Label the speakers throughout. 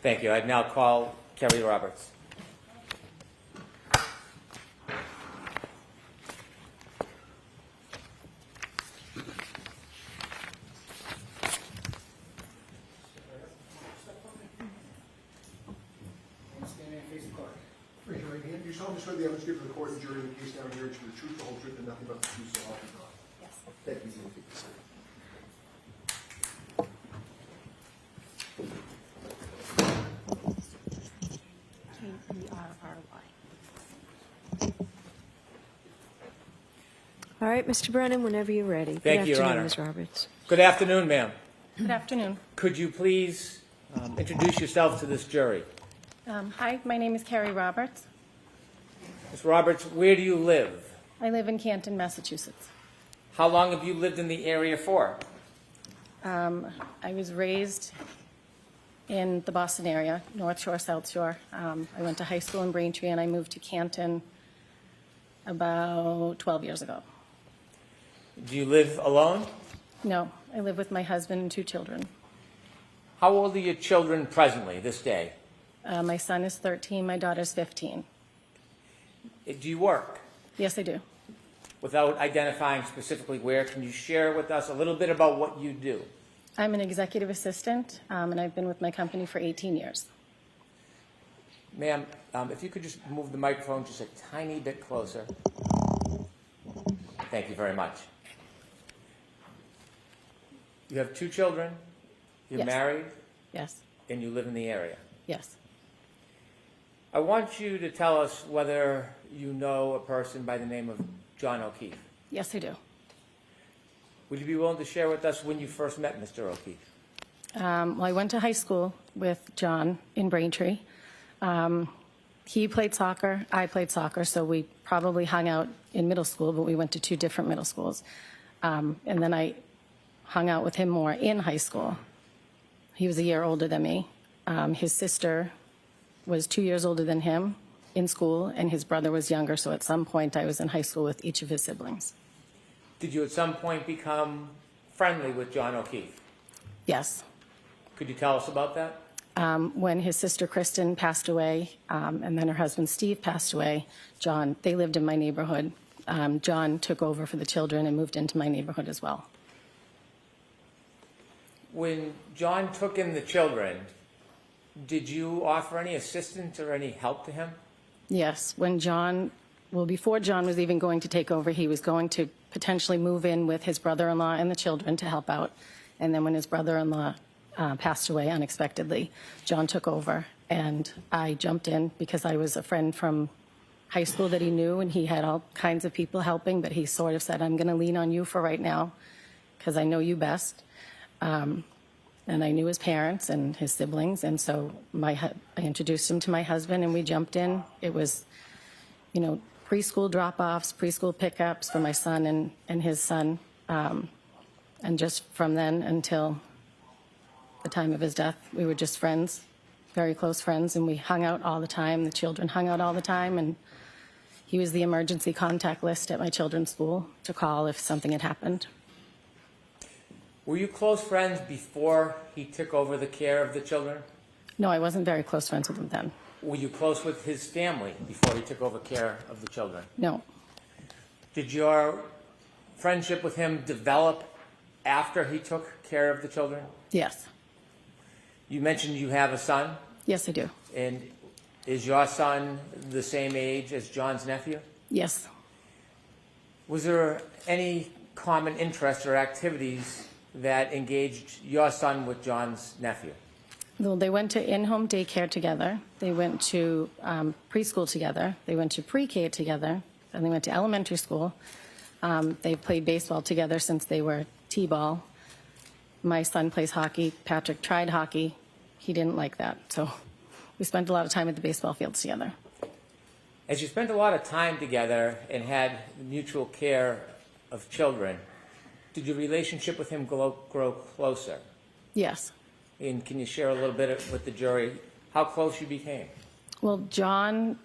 Speaker 1: Thank you. I'd now call Kerry Roberts.
Speaker 2: Raise your right hand. Do you solemnly swear the evidence given to the court and jury in the case now hearing to the truth, the whole truth, and nothing but the truth, so help you God?
Speaker 3: Yes.
Speaker 2: Thank you. You may take a seat.
Speaker 3: Kerry. All right, Mr. Brennan, whenever you're ready.
Speaker 1: Thank you, Your
Speaker 3: Good
Speaker 1: Honor.
Speaker 3: afternoon, Ms. Roberts.
Speaker 1: Good afternoon, ma'am.
Speaker 4: Good afternoon.
Speaker 1: Could you please introduce yourself to this jury?
Speaker 4: Hi, my name is Kerry Roberts.
Speaker 1: Ms. Roberts, where do you live?
Speaker 4: I live in Canton, Massachusetts.
Speaker 1: How long have you lived in the area for?
Speaker 4: I was raised in the Boston area, North Shore, South Shore. I went to high school in Braintree, and I moved to Canton about 12 years ago.
Speaker 1: Do you live alone?
Speaker 4: No, I live with my husband and 2 children.
Speaker 1: How old are your children presently, this day?
Speaker 4: My son is 13, my daughter's 15.
Speaker 1: Do you work?
Speaker 4: Yes, I do.
Speaker 1: Without identifying specifically where, can you share with us a little bit about what you do?
Speaker 4: I'm an executive assistant, and I've been with my company for 18 years.
Speaker 1: Ma'am, if you could just move the microphone just a tiny bit closer. Thank you very much. You have 2 children, you're
Speaker 4: Yes.
Speaker 1: married,
Speaker 4: Yes,
Speaker 1: and you live in the area.
Speaker 4: yes.
Speaker 1: I want you to tell us whether you know a person by the name of John O'Keefe.
Speaker 4: Yes, I do.
Speaker 1: Would you be willing to share with us when you first met Mr. O'Keefe?
Speaker 4: Well, I went to high school with John in Braintree. He played soccer, I played soccer, so we probably hung out in middle school, but we went to 2 different middle schools. And then I hung out with him more in high school. He was a year older than me. His sister was 2 years older than him in school, and his brother was younger, so at some point I was in high school with each of his siblings.
Speaker 1: Did you at some point become friendly with John O'Keefe?
Speaker 4: Yes.
Speaker 1: Could you tell us about that?
Speaker 4: When his sister Kristen passed away, and then her husband Steve passed away, they lived in my neighborhood. John took over for the children and moved into my neighborhood as well.
Speaker 1: When John took in the children, did you offer any assistance or any help to him?
Speaker 4: Yes, before John was even going to take over, he was going to potentially move in with his brother-in-law and the children to help out. And then when his brother-in-law passed away unexpectedly, John took over, and I jumped in because I was a friend from high school that he knew, and he had all kinds of people helping, but he sort of said, I'm going to lean on you for right now because I know you best. And I knew his parents and his siblings, and so I introduced him to my husband, and we jumped in. It was, preschool drop-offs, preschool pickups for my son and his son, and just from then until the time of his death, we were just friends, very close friends, and we hung out all the time. The children hung out all the time, and he was the emergency contact list at my children's school to call if something had happened.
Speaker 1: Were you close friends before he took over the care of the children?
Speaker 4: No, I wasn't very close friends with him then.
Speaker 1: Were you close with his family before he took over care of the children?
Speaker 4: No.
Speaker 1: Did your friendship with him develop after he took care of the children?
Speaker 4: Yes.
Speaker 1: You mentioned you have a son,
Speaker 4: Yes, I do.
Speaker 1: and is your son the same age as John's nephew?
Speaker 4: Yes.
Speaker 1: Was there any common interests or activities that engaged your son with John's nephew?
Speaker 4: Well, they went to in-home daycare together. They went to preschool together. They went to pre-K together. And they went to elementary school. They've played baseball together since they were T-ball. My son plays hockey. Patrick tried hockey. He didn't like that. So we spent a lot of time at the baseball fields together.
Speaker 1: As you spent a lot of time together and had mutual care of children, did your relationship with him grow closer?
Speaker 4: Yes.
Speaker 1: And can you share a little bit with the jury how close you became?
Speaker 4: Well, John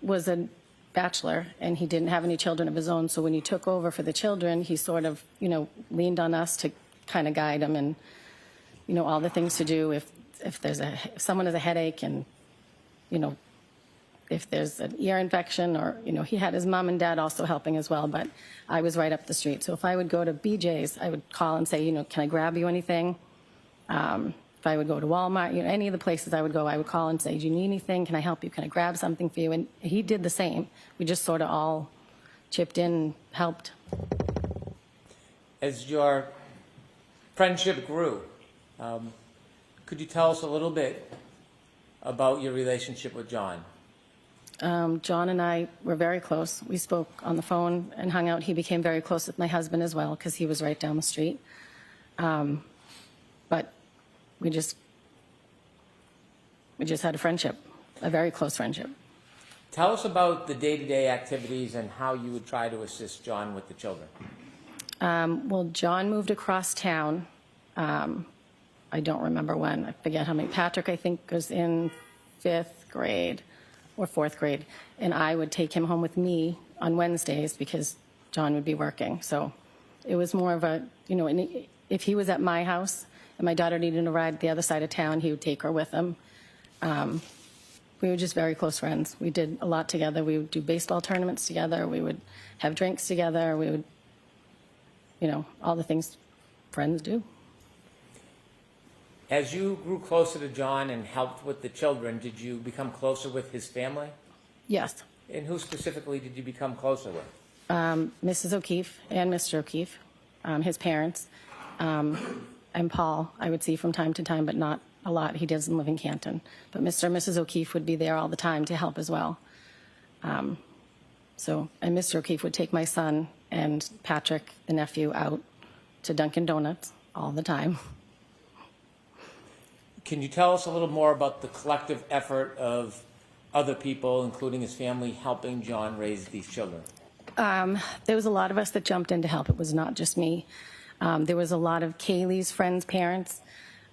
Speaker 4: was a bachelor, and he didn't have any children of his own. So when he took over for the children, he sort of, leaned on us to kind of guide him and, all the things to do. If if someone has a headache and, you know, if there's an ear infection or, you know, he had his mom and dad also helping as well, but I was right up the street. So if I would go to BJ's, I would call and say, you know, can I grab you anything? If I would go to Walmart, you know, any of the places I would go, I would call and say, do you need anything? Can I help you? Can I grab something for you? And he did the same. We just sort of all chipped in and helped.
Speaker 1: As your friendship grew, could you tell us a little bit about your relationship with John?
Speaker 4: John and I were very close. We spoke on the phone and hung out. He became very close with my husband as well because he was right down the street. But we just had a friendship, a very close friendship.
Speaker 1: Tell us about the day-to-day activities and how you would try to assist John with the children.
Speaker 4: Well, John moved across town. I don't remember when. I forget how many. Patrick, I think, was in 5th grade or 4th grade. And I would take him home with me on Wednesdays because John would be working. So it was more of a, you know, if he was at my house and my daughter needed a ride the other side of town, he would take her with him. We were just very close friends. We did a lot together. We would do baseball tournaments together. We would have drinks together. We would, you know, all the things friends do.
Speaker 1: As you grew closer to John and helped with the children, did you become closer with his family?
Speaker 4: Yes.
Speaker 1: And who specifically did you become closer with?
Speaker 4: Mrs. O'Keefe and Mr. O'Keefe, his parents, and Paul I would see from time to time, but not a lot. He doesn't live in Canton. But Mr. and Mrs. O'Keefe would be there all the time to help as well. And Mr. O'Keefe would take my son and Patrick, the nephew, out to Dunkin' Donuts all the time.
Speaker 1: Can you tell us a little more about the collective effort of other people, including his family, helping John raise these children?
Speaker 4: There was a lot of us that jumped in to help. It was not just me. There was a lot of Kaylee's friends' parents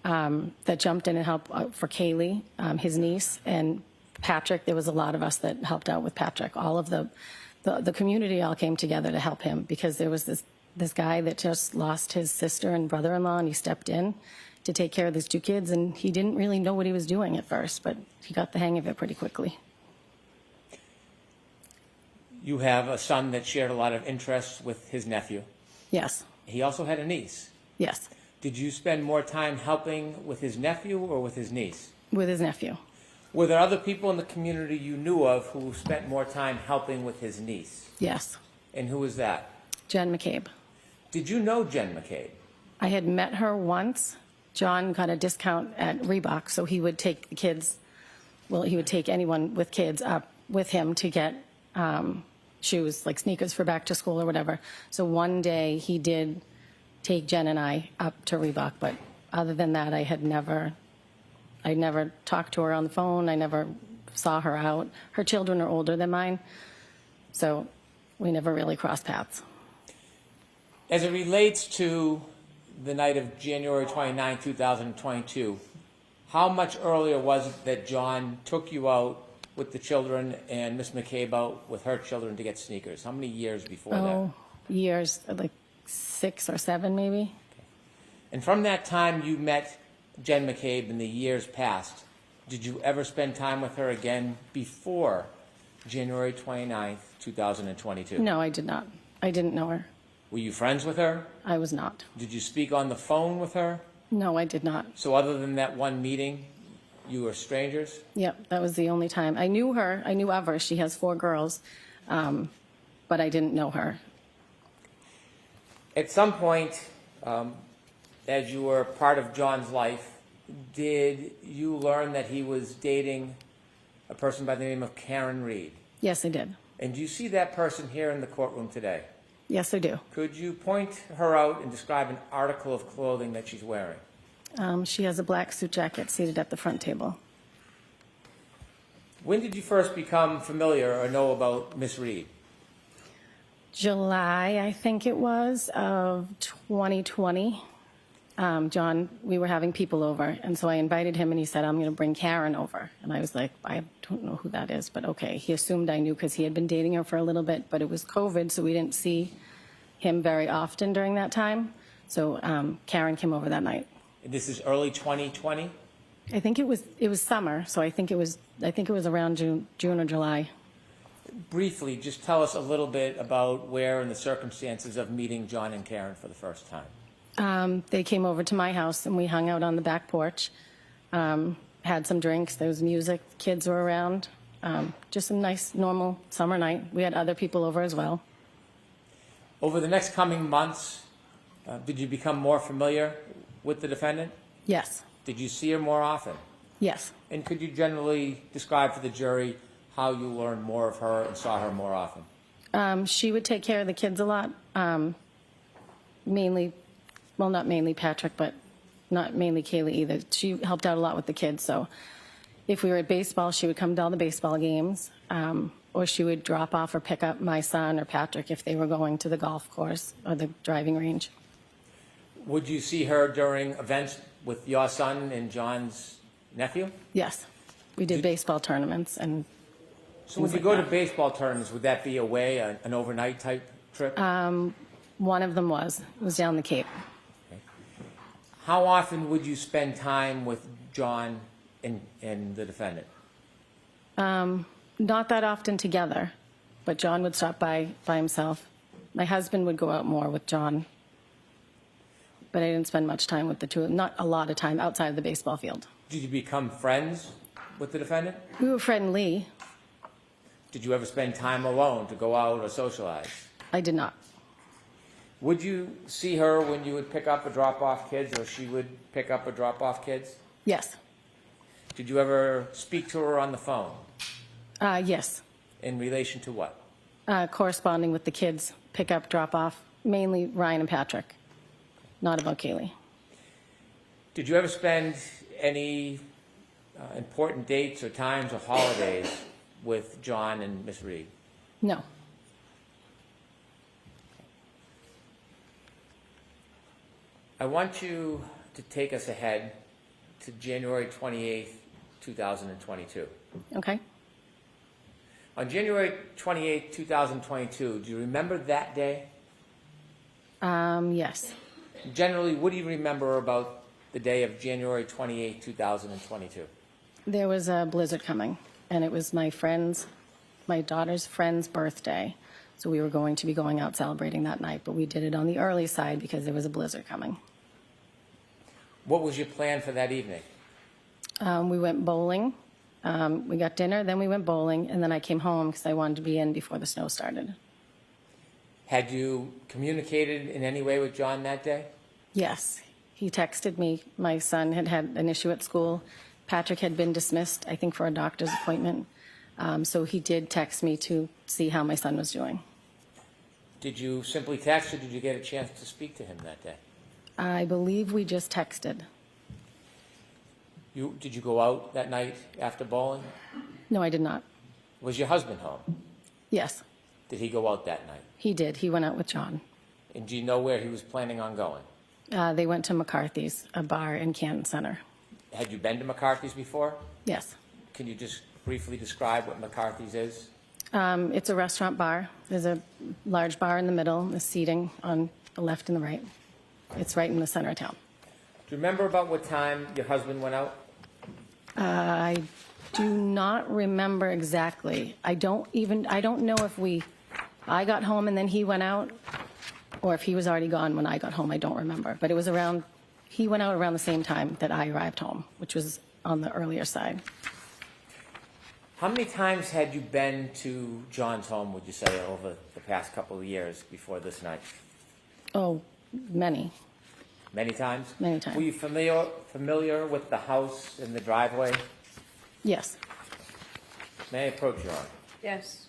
Speaker 4: that jumped in and helped for Kaylee, his niece, and Patrick. There was a lot of us that helped out with Patrick. All of the community all came together to help him because there was this guy that just lost his sister and brother-in-law, and he stepped in to take care of these 2 kids, and he didn't really know what he was doing at first, but he got the hang of it pretty quickly.
Speaker 1: You have a son that shared a lot of interests with his nephew.
Speaker 4: Yes.
Speaker 1: He also had a niece.
Speaker 4: Yes.
Speaker 1: Did you spend more time helping with his nephew or with his niece?
Speaker 4: With his nephew.
Speaker 1: Were there other people in the community you knew of who spent more time helping with his niece?
Speaker 4: Yes.
Speaker 1: And who was that?
Speaker 4: Jen McCabe.
Speaker 1: Did you know Jen McCabe?
Speaker 4: I had met her once. John got a discount at Reebok, so he would take the kids, well, he would take anyone with kids up with him to get shoes, like sneakers for back to school or whatever. So one day he did take Jen and I up to Reebok, but other than that, I never talked to her on the phone. I never saw her out. Her children are older than mine, so we never really crossed paths.
Speaker 1: As it relates to the night of January 29, 2022, how much earlier was it that John took you out with the children and Miss McCabe out with her children to get sneakers? How many years before that?
Speaker 4: Years, like 6 or 7 maybe.
Speaker 1: And from that time you met Jen McCabe in the years past, did you ever spend time with her again before January 29th, 2022?
Speaker 4: No, I did not. I didn't know her.
Speaker 1: Were you friends with her?
Speaker 4: I was not.
Speaker 1: Did you speak on the phone with her?
Speaker 4: No, I did not.
Speaker 1: So other than that one meeting, you were strangers?
Speaker 4: Yep, that was the only time. I knew her. I knew of her. She has 4 girls, but I didn't know her.
Speaker 1: At some point, as you were part of John's life, did you learn that he was dating a person by the name of Karen Reed?
Speaker 4: Yes, I did.
Speaker 1: And do you see that person here in the courtroom today?
Speaker 4: Yes, I do.
Speaker 1: Could you point her out and describe an article of clothing that she's wearing?
Speaker 4: She has a black suit jacket seated at the front table.
Speaker 1: When did you first become familiar or know about Miss Reed?
Speaker 4: July, I think it was, of 2020. John, we were having people over, and so I invited him, and he said, I'm going to bring Karen over. And I was like, I don't know who that is, but okay. He assumed I knew because he had been dating her for a little bit, but it was COVID, so we didn't see him very often during that time. So Karen came over that night.
Speaker 1: This is early 2020?
Speaker 4: I think it was summer, so I think it was around June or July.
Speaker 1: Briefly, just tell us a little bit about where and the circumstances of meeting John and Karen for the first time.
Speaker 4: They came over to my house and we hung out on the back porch, had some drinks. There was music, kids were around. Just a nice, normal summer night. We had other people over as well.
Speaker 1: Over the next coming months, did you become more familiar with the defendant?
Speaker 4: Yes,
Speaker 1: Did you see her more often?
Speaker 4: yes.
Speaker 1: And could you generally describe for the jury how you learned more of her and saw her more often?
Speaker 4: She would take care of the kids a lot, mainly, well, not mainly Patrick, but not mainly Kaylee either. She helped out a lot with the kids, so if we were at baseball, she would come to all the baseball games, or she would drop off or pick up my son or Patrick if they were going to the golf course or the driving range.
Speaker 1: Would you see her during events with your son and John's nephew?
Speaker 4: Yes, we did baseball tournaments, and
Speaker 1: So when you go to baseball tournaments, would that be away, an overnight type trip?
Speaker 4: one of them was down the Cape.
Speaker 1: How often would you spend time with John and the defendant?
Speaker 4: Not that often together, but John would stop by himself. My husband would go out more with John, but I didn't spend much time with the two, not a lot of time outside of the baseball field.
Speaker 1: Did you become friends with the defendant?
Speaker 4: We were friendly.
Speaker 1: Did you ever spend time alone to go out or socialize?
Speaker 4: I did not.
Speaker 1: Would you see her when you would pick up or drop off kids, or she would pick up or drop off kids?
Speaker 4: Yes.
Speaker 1: Did you ever speak to her on the phone?
Speaker 4: Yes.
Speaker 1: In relation to what?
Speaker 4: Corresponding with the kids, pick up, drop off, mainly Ryan and Patrick, not about Kaylee.
Speaker 1: Did you ever spend any important dates or times or holidays with John and Miss Reed?
Speaker 4: No.
Speaker 1: I want you to take us ahead to January 28th, 2022.
Speaker 4: Okay.
Speaker 1: On January 28th, 2022, do you remember that day?
Speaker 4: Yes.
Speaker 1: Generally, what do you remember about the day of January 28th, 2022?
Speaker 4: There was a blizzard coming, and it was my daughter's friend's birthday. So we were going to be going out celebrating that night, but we did it on the early side because there was a blizzard coming.
Speaker 1: What was your plan for that evening?
Speaker 4: We went bowling. We got dinner, then we went bowling, and then I came home because I wanted to be in before the snow started.
Speaker 1: Had you communicated in any way with John that day?
Speaker 4: Yes. He texted me. My son had had an issue at school. Patrick had been dismissed, I think, for a doctor's appointment. So he did text me to see how my son was doing.
Speaker 1: Did you simply text, or did you get a chance to speak to him that day?
Speaker 4: I believe we just texted.
Speaker 1: Did you go out that night after bowling?
Speaker 4: No, I did not.
Speaker 1: Was your husband home?
Speaker 4: Yes,
Speaker 1: Did he go out that night?
Speaker 4: he did. He went out with John.
Speaker 1: And do you know where he was planning on going?
Speaker 4: They went to McCarthy's, a bar in Canton Center.
Speaker 1: Had you been to McCarthy's before?
Speaker 4: Yes.
Speaker 1: Can you just briefly describe what McCarthy's is?
Speaker 4: It's a restaurant bar. There's a large bar in the middle, the seating on the left and the right. It's right in the center of town.
Speaker 1: Do you remember about what time your husband went out?
Speaker 4: I do not remember exactly. I don't know if I got home and then he went out, or if he was already gone when I got home. I don't remember. But it was he went out around the same time that I arrived home, which was on the earlier side.
Speaker 1: How many times had you been to John's home, would you say, over the past couple of years before this night?
Speaker 4: Oh, many.
Speaker 1: Many times?
Speaker 4: Many times.
Speaker 1: Were you familiar with the house and the driveway?
Speaker 4: Yes.
Speaker 1: May I approach you on?
Speaker 3: Yes.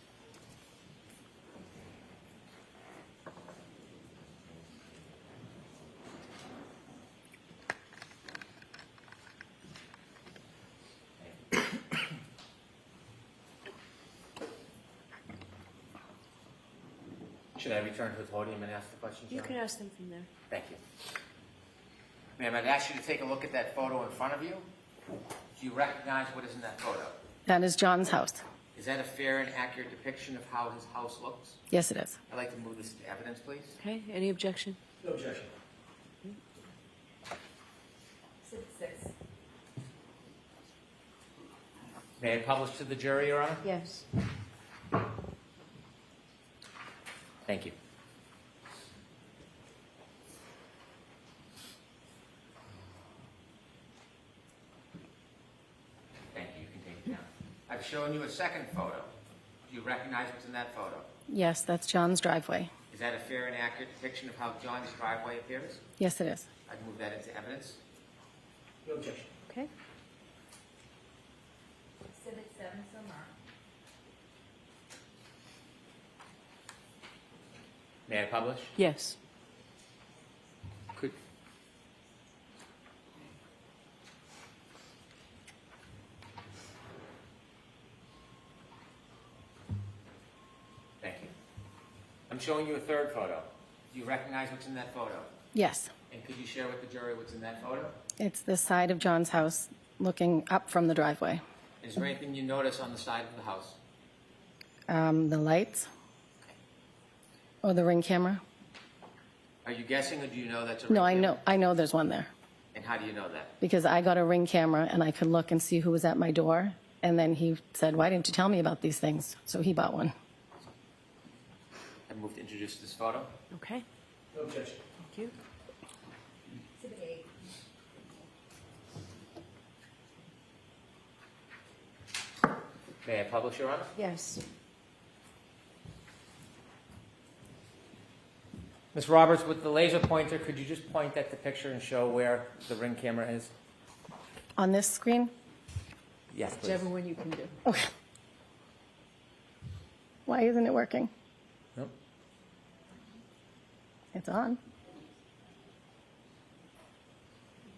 Speaker 1: Should I return to the podium and ask the questions?
Speaker 3: You
Speaker 1: John?
Speaker 3: can ask them from there.
Speaker 1: Thank you. Ma'am, I'd ask you to take a look at that photo in front of you. Do you recognize what is in that photo?
Speaker 4: That is John's house.
Speaker 1: Is that a fair and accurate depiction of how his house looks?
Speaker 4: Yes, it is.
Speaker 1: I'd like to move this to evidence, please.
Speaker 3: Okay, any objection?
Speaker 1: No objection. May I publish to the jury, Your Honor?
Speaker 3: Yes.
Speaker 1: Thank you. Thank you. You can take it down. I've shown you a second photo. Do you recognize what's in that photo?
Speaker 4: Yes, that's John's driveway.
Speaker 1: Is that a fair and accurate depiction of how John's driveway appears?
Speaker 4: Yes, it is.
Speaker 1: I'd move that into evidence. No objection.
Speaker 3: Okay.
Speaker 5: Exhibit 7, so marked.
Speaker 1: May I publish?
Speaker 3: Yes.
Speaker 1: Could, thank you. I'm showing you a third photo. Do you recognize what's in that photo?
Speaker 4: Yes.
Speaker 1: And could you share with the jury what's in that photo?
Speaker 4: It's the side of John's house looking up from the driveway.
Speaker 1: Is there anything you notice on the side of the house?
Speaker 4: The lights or the Ring camera.
Speaker 1: Are you guessing, or do you know that's a
Speaker 4: No,
Speaker 1: ring camera?
Speaker 4: I know there's one there
Speaker 1: And how do you know that?
Speaker 4: because I got a Ring camera and I could look and see who was at my door. And then he said, "Why didn't you tell me about these things?" So he bought one.
Speaker 1: I move to introduce this photo.
Speaker 3: Okay.
Speaker 1: No objection.
Speaker 3: Thank you.
Speaker 5: Exhibit 8.
Speaker 1: May I publish, Your Honor?
Speaker 3: Yes.
Speaker 1: Ms. Roberts, with the laser pointer, could you just point at the picture and show where the Ring camera is?
Speaker 4: On this screen?
Speaker 1: Yes, please.
Speaker 3: Whichever one you can do.
Speaker 4: Okay. Why isn't it working?
Speaker 1: Nope.
Speaker 4: It's on.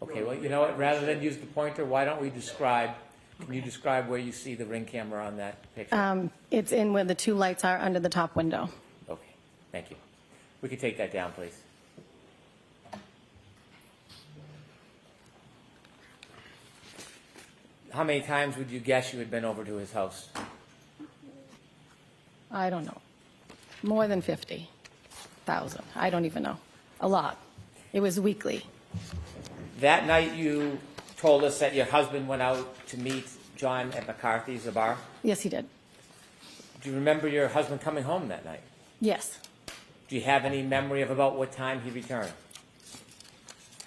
Speaker 1: Okay, well, you know what, rather than use the pointer, why don't we describe, can you describe where you see the Ring camera on that picture?
Speaker 4: It's in where the two lights are under the top window.
Speaker 1: Okay, thank you. We could take that down, please. How many times would you guess you had been over to his house?
Speaker 4: I don't know. More than 50,000. I don't even know. A lot. It was weekly.
Speaker 1: That night you told us that your husband went out to meet John at McCarthy's, a bar.
Speaker 4: Yes, he did.
Speaker 1: Do you remember your husband coming home that night?
Speaker 4: Yes.
Speaker 1: Do you have any memory of about what time he returned?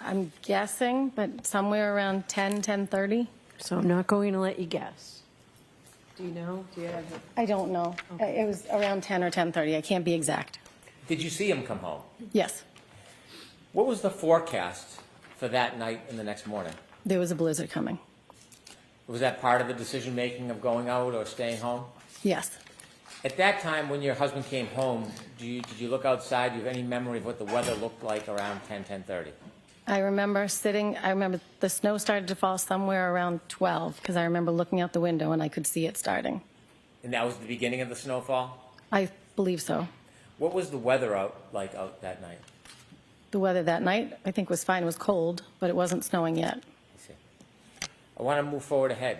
Speaker 4: I'm guessing, but somewhere around 10:30.
Speaker 3: So I'm not going to let you guess. Do you know? Do you have it?
Speaker 4: I don't know. It was around 10 or 10:30. I can't be exact.
Speaker 1: Did you see him come home?
Speaker 4: Yes.
Speaker 1: What was the forecast for that night and the next morning?
Speaker 4: There was a blizzard coming.
Speaker 1: Was that part of the decision-making of going out or staying home?
Speaker 4: Yes.
Speaker 1: At that time, when your husband came home, did you look outside? Do you have any memory of what the weather looked like around 10:30?
Speaker 4: I remember the snow started to fall somewhere around 12 because I remember looking out the window and I could see it starting.
Speaker 1: And that was the beginning of the snowfall?
Speaker 4: I believe so.
Speaker 1: What was the weather out that night?
Speaker 4: The weather that night, I think, was fine. It was cold, but it wasn't snowing yet.
Speaker 1: I see. I want to move forward ahead.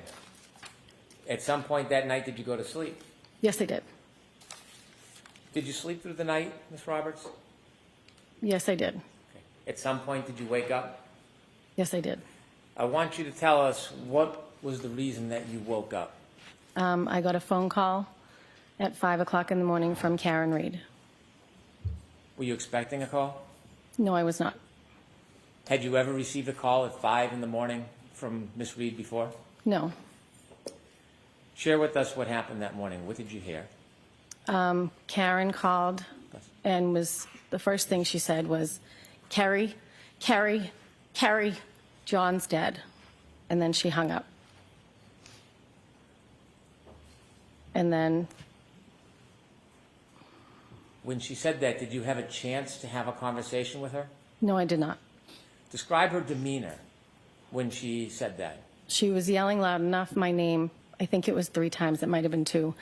Speaker 1: At some point that night, did you go to sleep?
Speaker 4: Yes, I did.
Speaker 1: Did you sleep through the night, Ms. Roberts?
Speaker 4: Yes, I did.
Speaker 1: Okay. At some point, did you wake up?
Speaker 4: Yes, I did.
Speaker 1: I want you to tell us what was the reason that you woke up.
Speaker 4: I got a phone call at 5 o'clock in the morning from Karen Reed.
Speaker 1: Were you expecting a call?
Speaker 4: No, I was not.
Speaker 1: Had you ever received a call at 5 in the morning from Miss Reed before?
Speaker 4: No.
Speaker 1: Share with us what happened that morning. What did you hear?
Speaker 4: Karen called and the first thing she said was, Kerry, John's dead. And then she hung up. And then,
Speaker 1: When she said that, did you have a chance to have a conversation with her?
Speaker 4: no, I did not.
Speaker 1: Describe her demeanor when she said that.
Speaker 4: She was yelling loud enough, my name, I think it was 3 times, it might have been 2.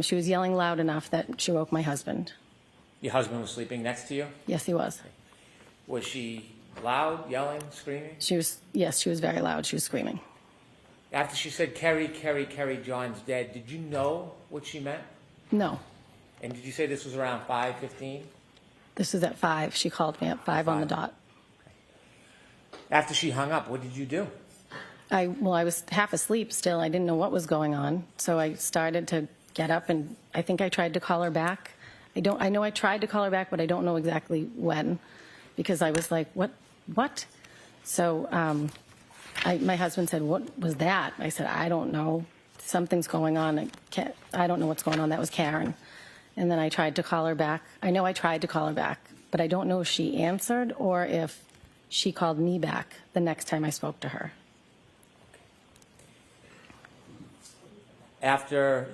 Speaker 4: She was yelling loud enough that she woke my husband.
Speaker 1: Your husband was sleeping next to you?
Speaker 4: Yes, he was.
Speaker 1: Was she loud, yelling, screaming?
Speaker 4: Yes, she was very loud. She was screaming.
Speaker 1: After she said, Kerry, John's dead, did you know what she meant?
Speaker 4: No,
Speaker 1: And did you say this was around 5:15?
Speaker 4: this was at 5. She called me at 5 on the dot.
Speaker 1: After she hung up, what did you do?
Speaker 4: I was half asleep still. I didn't know what was going on. So I started to get up, and I think I tried to call her back. I know I tried to call her back, but I don't know exactly when, because I was like, what? So my husband said, what was that? I said, I don't know. Something's going on. I don't know what's going on. That was Karen. And then I tried to call her back. I know I tried to call her back, but I don't know if she answered or if she called me back the next time I spoke to her.
Speaker 1: After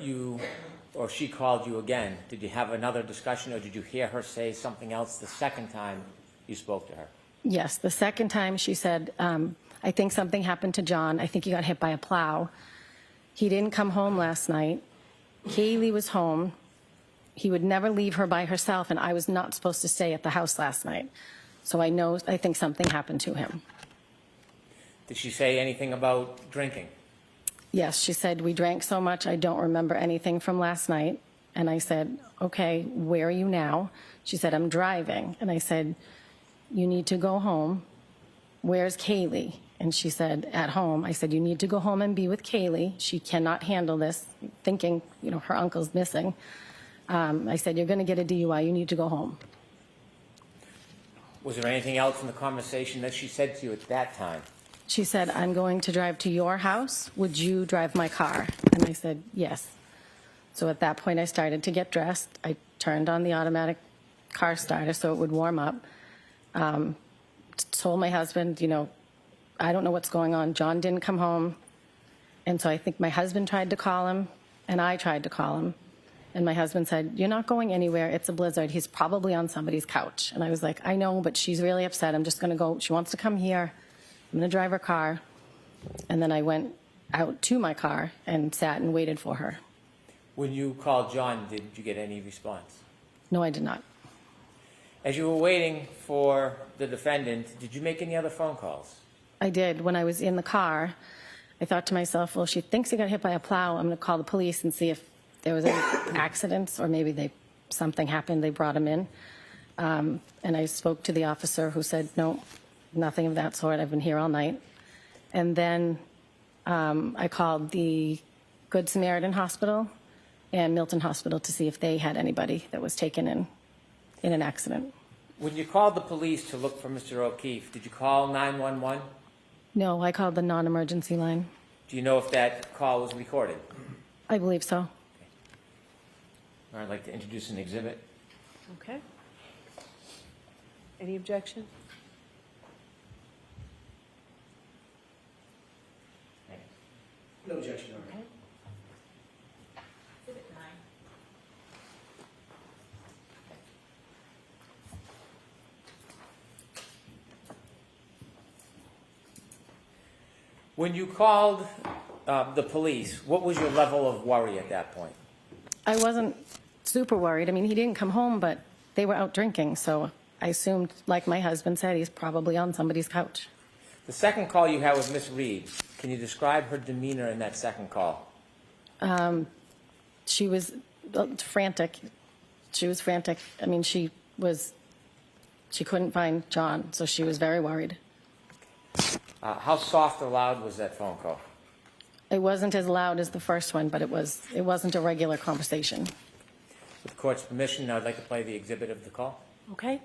Speaker 1: she called you again, did you have another discussion, or did you hear her say something else the second time you spoke to her?
Speaker 4: Yes, the second time she said, I think something happened to John. I think he got hit by a plow. He didn't come home last night. Kaylee was home. He would never leave her by herself, and I was not supposed to stay at the house last night. So I think something happened to him.
Speaker 1: Did she say anything about drinking?
Speaker 4: Yes, she said, we drank so much, I don't remember anything from last night. And I said, okay, where are you now? She said, I'm driving. And I said, you need to go home. Where's Kaylee? And she said, at home. I said, you need to go home and be with Kaylee. She cannot handle this, thinking, her uncle's missing. I said, you're going to get a DUI. You need to go home.
Speaker 1: Was there anything else in the conversation that she said to you at that time?
Speaker 4: She said, I'm going to drive to your house. Would you drive my car? And I said, yes. So at that point, I started to get dressed. I turned on the automatic car starter so it would warm up. Told my husband, I don't know what's going on. John didn't come home. And so I think my husband tried to call him, and I tried to call him. And my husband said, you're not going anywhere. It's a blizzard. He's probably on somebody's couch. And I was like, I know, but she's really upset. I'm just going to go. She wants to come here. I'm going to drive her car. And then I went out to my car and sat and waited for her.
Speaker 1: When you called John, did you get any response?
Speaker 4: No, I did not.
Speaker 1: As you were waiting for the defendant, did you make any other phone calls?
Speaker 4: I did. When I was in the car, I thought to myself, well, she thinks he got hit by a plow. I'm going to call the police and see if there was any accidents or maybe something happened. They brought him in. And I spoke to the officer who said, no, nothing of that sort. I've been here all night. And then I called the Good Samaritan Hospital and Milton Hospital to see if they had anybody that was taken in an accident.
Speaker 1: When you called the police to look for Mr. O'Keefe, did you call 911?
Speaker 4: No, I called the non-emergency line.
Speaker 1: Do you know if that call was recorded?
Speaker 4: I believe so.
Speaker 1: I'd like to introduce an exhibit.
Speaker 3: Okay. Any objection?
Speaker 2: No objection, Your Honor.
Speaker 3: Okay.
Speaker 5: Exhibit 9.
Speaker 1: When you called the police, what was your level of worry at that point?
Speaker 4: I wasn't super worried. I mean, he didn't come home, but they were out drinking, so I assumed, like my husband said, he's probably on somebody's couch.
Speaker 1: The second call you had with Miss Reed, can you describe her demeanor in that second call?
Speaker 4: She was frantic. She was frantic. I mean, she couldn't find John, so she was very worried.
Speaker 1: How soft or loud was that phone call?
Speaker 4: It wasn't as loud as the first one, but it wasn't a regular conversation.
Speaker 1: With the court's permission, I'd like to play the exhibit of the call.
Speaker 3: Okay.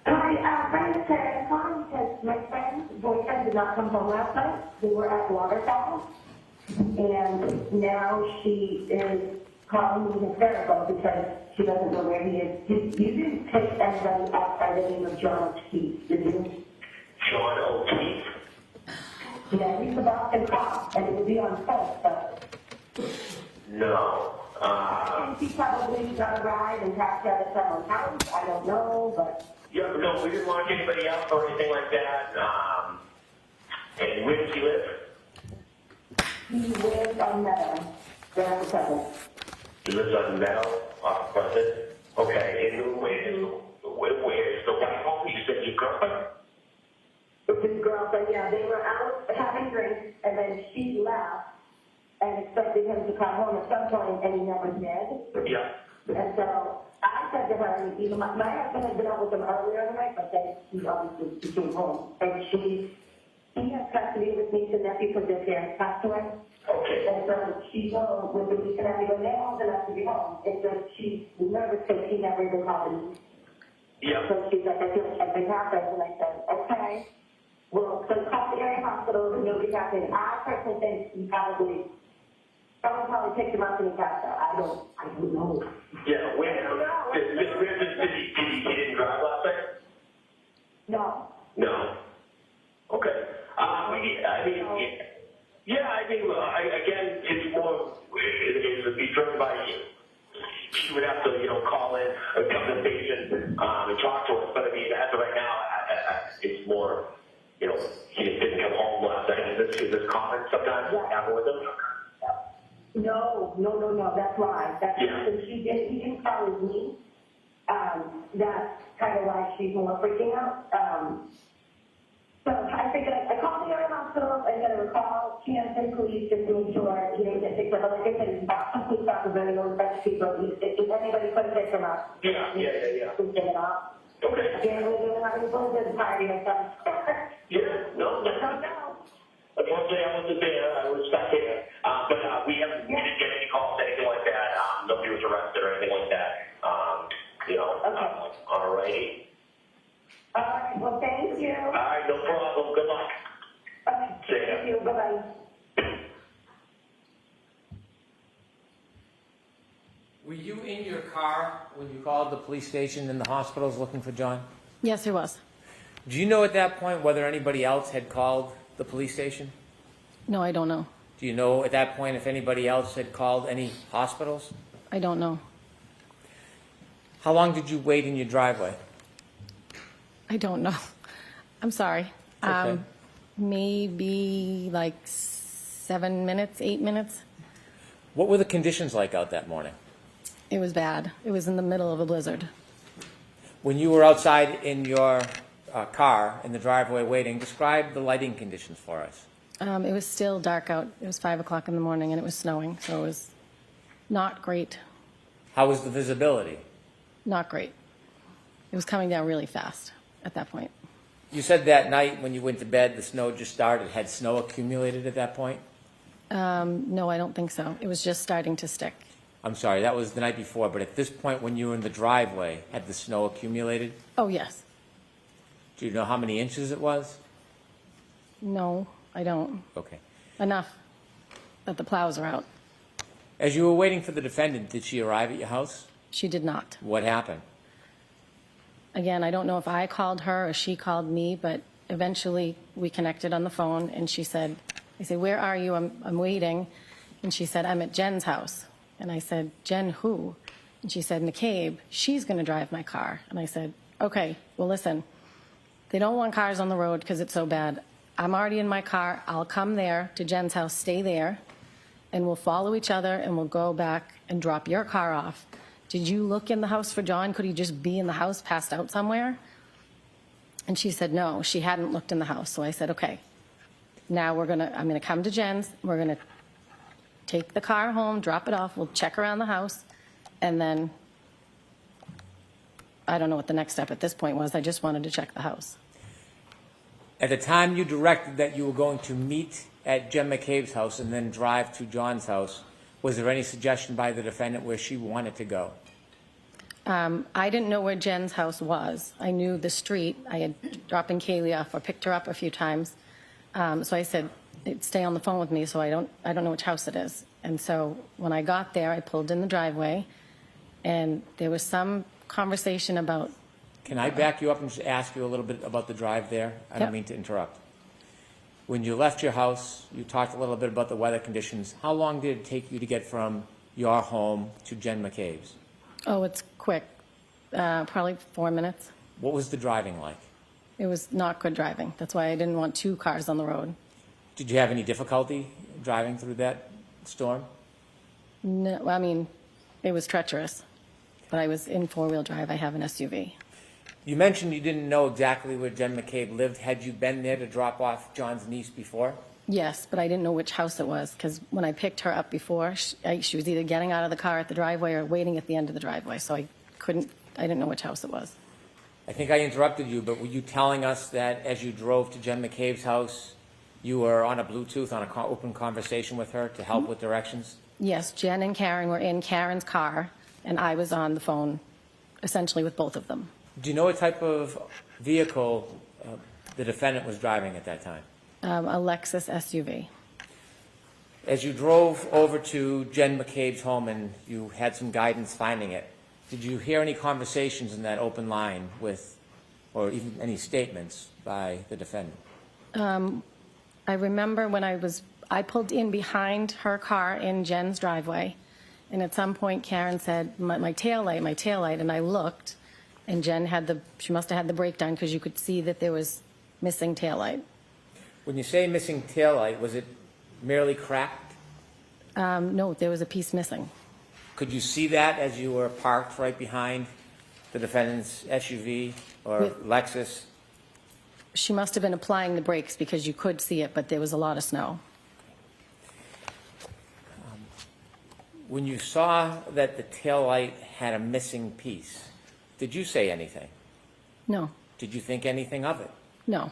Speaker 6: Hi, Brenda said I'm calling because my friend's boyfriend did not come home last night. We were at Waterfall, and now she is calling me hysterical because she doesn't know where he is. You didn't take anybody outside the name of John O'Keefe, did you?
Speaker 7: John O'Keefe?
Speaker 6: Yeah, he's the Boston cop, and it would be on film, but...
Speaker 7: No.
Speaker 6: And he probably got a ride and passed out at someone's house. I don't know, but...
Speaker 7: Yeah, no, we didn't want anybody else or anything like that. And where does he live?
Speaker 6: He lives on Meadow, there on Pleasant.
Speaker 7: He lives on Meadow, off Pleasant. Okay, and where is the wife home? You said your girlfriend?
Speaker 6: With his girlfriend, yeah, they were out having drinks, and then she left and expected him to come home at some point, and he never did.
Speaker 7: Yeah.
Speaker 6: And so I said to her, you know, my husband had been out with them earlier in the night, but then he obviously came home. And he has custody with me, the nephew, because their parents passed away.
Speaker 7: Okay.
Speaker 6: And so she's home with the niece and nephew, and they're old enough to be home. And so she's nervous because she never even called me.
Speaker 7: Yeah.
Speaker 6: So she's like, I feel like something happened. And I said, okay. Well, so call the area hospital, and nobody happened. I personally think he someone probably picked him up and he passed out. I don't know.
Speaker 7: Yeah, where,
Speaker 6: I don't know.
Speaker 7: he didn't drive last night?
Speaker 6: No.
Speaker 7: No. Okay. Again, it's more, it's be driven by you. She would have to, call in or come to the station and talk to us. But I mean, as of right now, it's more, he just didn't come home last night. Is this common sometimes happen with them?
Speaker 6: No. That's why.
Speaker 7: Yeah.
Speaker 6: So he didn't call with me. That's kind of why she's more freaking out. So I figured I called the area hospital. I said I would call Kansas police just to make sure he didn't get picked up. But like I said, it's Boston police officers very known French people. If anybody could have picked him up,
Speaker 7: Yeah.
Speaker 6: please take it off.
Speaker 7: Okay.
Speaker 6: Again, we didn't have any bullets party or something.
Speaker 7: Yeah, no. Unfortunately, I wasn't there. I was stuck here. But we didn't get any calls, anything like that. Nobody was arrested or anything like that. All righty.
Speaker 6: All right, well, thank you.
Speaker 7: All right, no problem. Good luck.
Speaker 6: Okay,
Speaker 7: See ya.
Speaker 6: thank you. Bye-bye.
Speaker 1: Were you in your car when you called the police station and the hospitals looking for John?
Speaker 4: Yes, it was.
Speaker 1: Do you know at that point whether anybody else had called the police station?
Speaker 4: No, I don't know.
Speaker 1: Do you know at that point if anybody else had called any hospitals?
Speaker 4: I don't know.
Speaker 1: How long did you wait in your driveway?
Speaker 4: I don't know. I'm sorry.
Speaker 1: Okay.
Speaker 4: Maybe like 7 minutes, 8 minutes.
Speaker 1: What were the conditions like out that morning?
Speaker 4: It was bad. It was in the middle of a blizzard.
Speaker 1: When you were outside in your car in the driveway waiting, describe the lighting conditions for us.
Speaker 4: It was still dark out. It was 5 o'clock in the morning and it was snowing, so it was not great.
Speaker 1: How was the visibility?
Speaker 4: Not great. It was coming down really fast at that point.
Speaker 1: You said that night when you went to bed, the snow just started. Had snow accumulated at that point?
Speaker 4: No, I don't think so. It was just starting to stick.
Speaker 1: I'm sorry, that was the night before, but at this point when you were in the driveway, had the snow accumulated?
Speaker 4: Oh, yes.
Speaker 1: Do you know how many inches it was?
Speaker 4: No, I don't.
Speaker 1: Okay.
Speaker 4: Enough that the plows are out.
Speaker 1: As you were waiting for the defendant, did she arrive at your house?
Speaker 4: She did not.
Speaker 1: What happened?
Speaker 4: Again, I don't know if I called her or she called me, but eventually we connected on the phone and she said, I said, where are you? I'm waiting. And she said, I'm at Jen's house. And I said, Jen who? And she said, McCabe, she's going to drive my car. And I said, okay, well, listen, they don't want cars on the road because it's so bad. I'm already in my car. I'll come there to Jen's house, stay there, and we'll follow each other and we'll go back and drop your car off. Did you look in the house for John? Could he just be in the house, passed out somewhere? And she said, no, she hadn't looked in the house. So I said, okay, now I'm going to come to Jen's. We're going to take the car home, drop it off. We'll check around the house. And then I don't know what the next step at this point was. I just wanted to check the house.
Speaker 1: At the time you directed that you were going to meet at Jen McCabe's house and then drive to John's house, was there any suggestion by the defendant where she wanted to go?
Speaker 4: I didn't know where Jen's house was. I knew the street. I had dropping Kaylee off or picked her up a few times. So I said, stay on the phone with me so I don't know which house it is. And so when I got there, I pulled in the driveway and there was some conversation about.
Speaker 1: Can I back you up and just ask you a little bit about the drive there? I don't
Speaker 4: Yep.
Speaker 1: mean to interrupt. When you left your house, you talked a little bit about the weather conditions. How long did it take you to get from your home to Jen McCabe's?
Speaker 4: Oh, it's quick. Probably 4 minutes.
Speaker 1: What was the driving like?
Speaker 4: It was not good driving. That's why I didn't want 2 cars on the road.
Speaker 1: Did you have any difficulty driving through that storm?
Speaker 4: No, I mean, it was treacherous. But I was in 4-wheel drive. I have an SUV.
Speaker 1: You mentioned you didn't know exactly where Jen McCabe lived. Had you been there to drop off John's niece before?
Speaker 4: Yes, but I didn't know which house it was because when I picked her up before, she was either getting out of the car at the driveway or waiting at the end of the driveway, so I couldn't I didn't know which house it was.
Speaker 1: I think I interrupted you, but were you telling us that as you drove to Jen McCabe's house, you were on a Bluetooth, on an open conversation with her to help with directions?
Speaker 4: Yes, Jen and Karen were in Karen's car, and I was on the phone essentially with both of them.
Speaker 1: Do you know what type of vehicle the defendant was driving at that time?
Speaker 4: A Lexus SUV.
Speaker 1: As you drove over to Jen McCabe's home and you had some guidance finding it, did you hear any conversations in that open line with, or even any statements by the defendant?
Speaker 4: I remember when I pulled in behind her car in Jen's driveway, and at some point Karen said, my taillight, and I looked, and Jen she must have had the brake done because you could see that there was missing taillight.
Speaker 1: When you say missing taillight, was it merely cracked?
Speaker 4: No, there was a piece missing.
Speaker 1: Could you see that as you were parked right behind the defendant's SUV or Lexus?
Speaker 4: She must have been applying the brakes because you could see it, but there was a lot of snow.
Speaker 1: When you saw that the taillight had a missing piece, did you say anything?
Speaker 4: No,
Speaker 1: Did you think anything of it?
Speaker 4: no.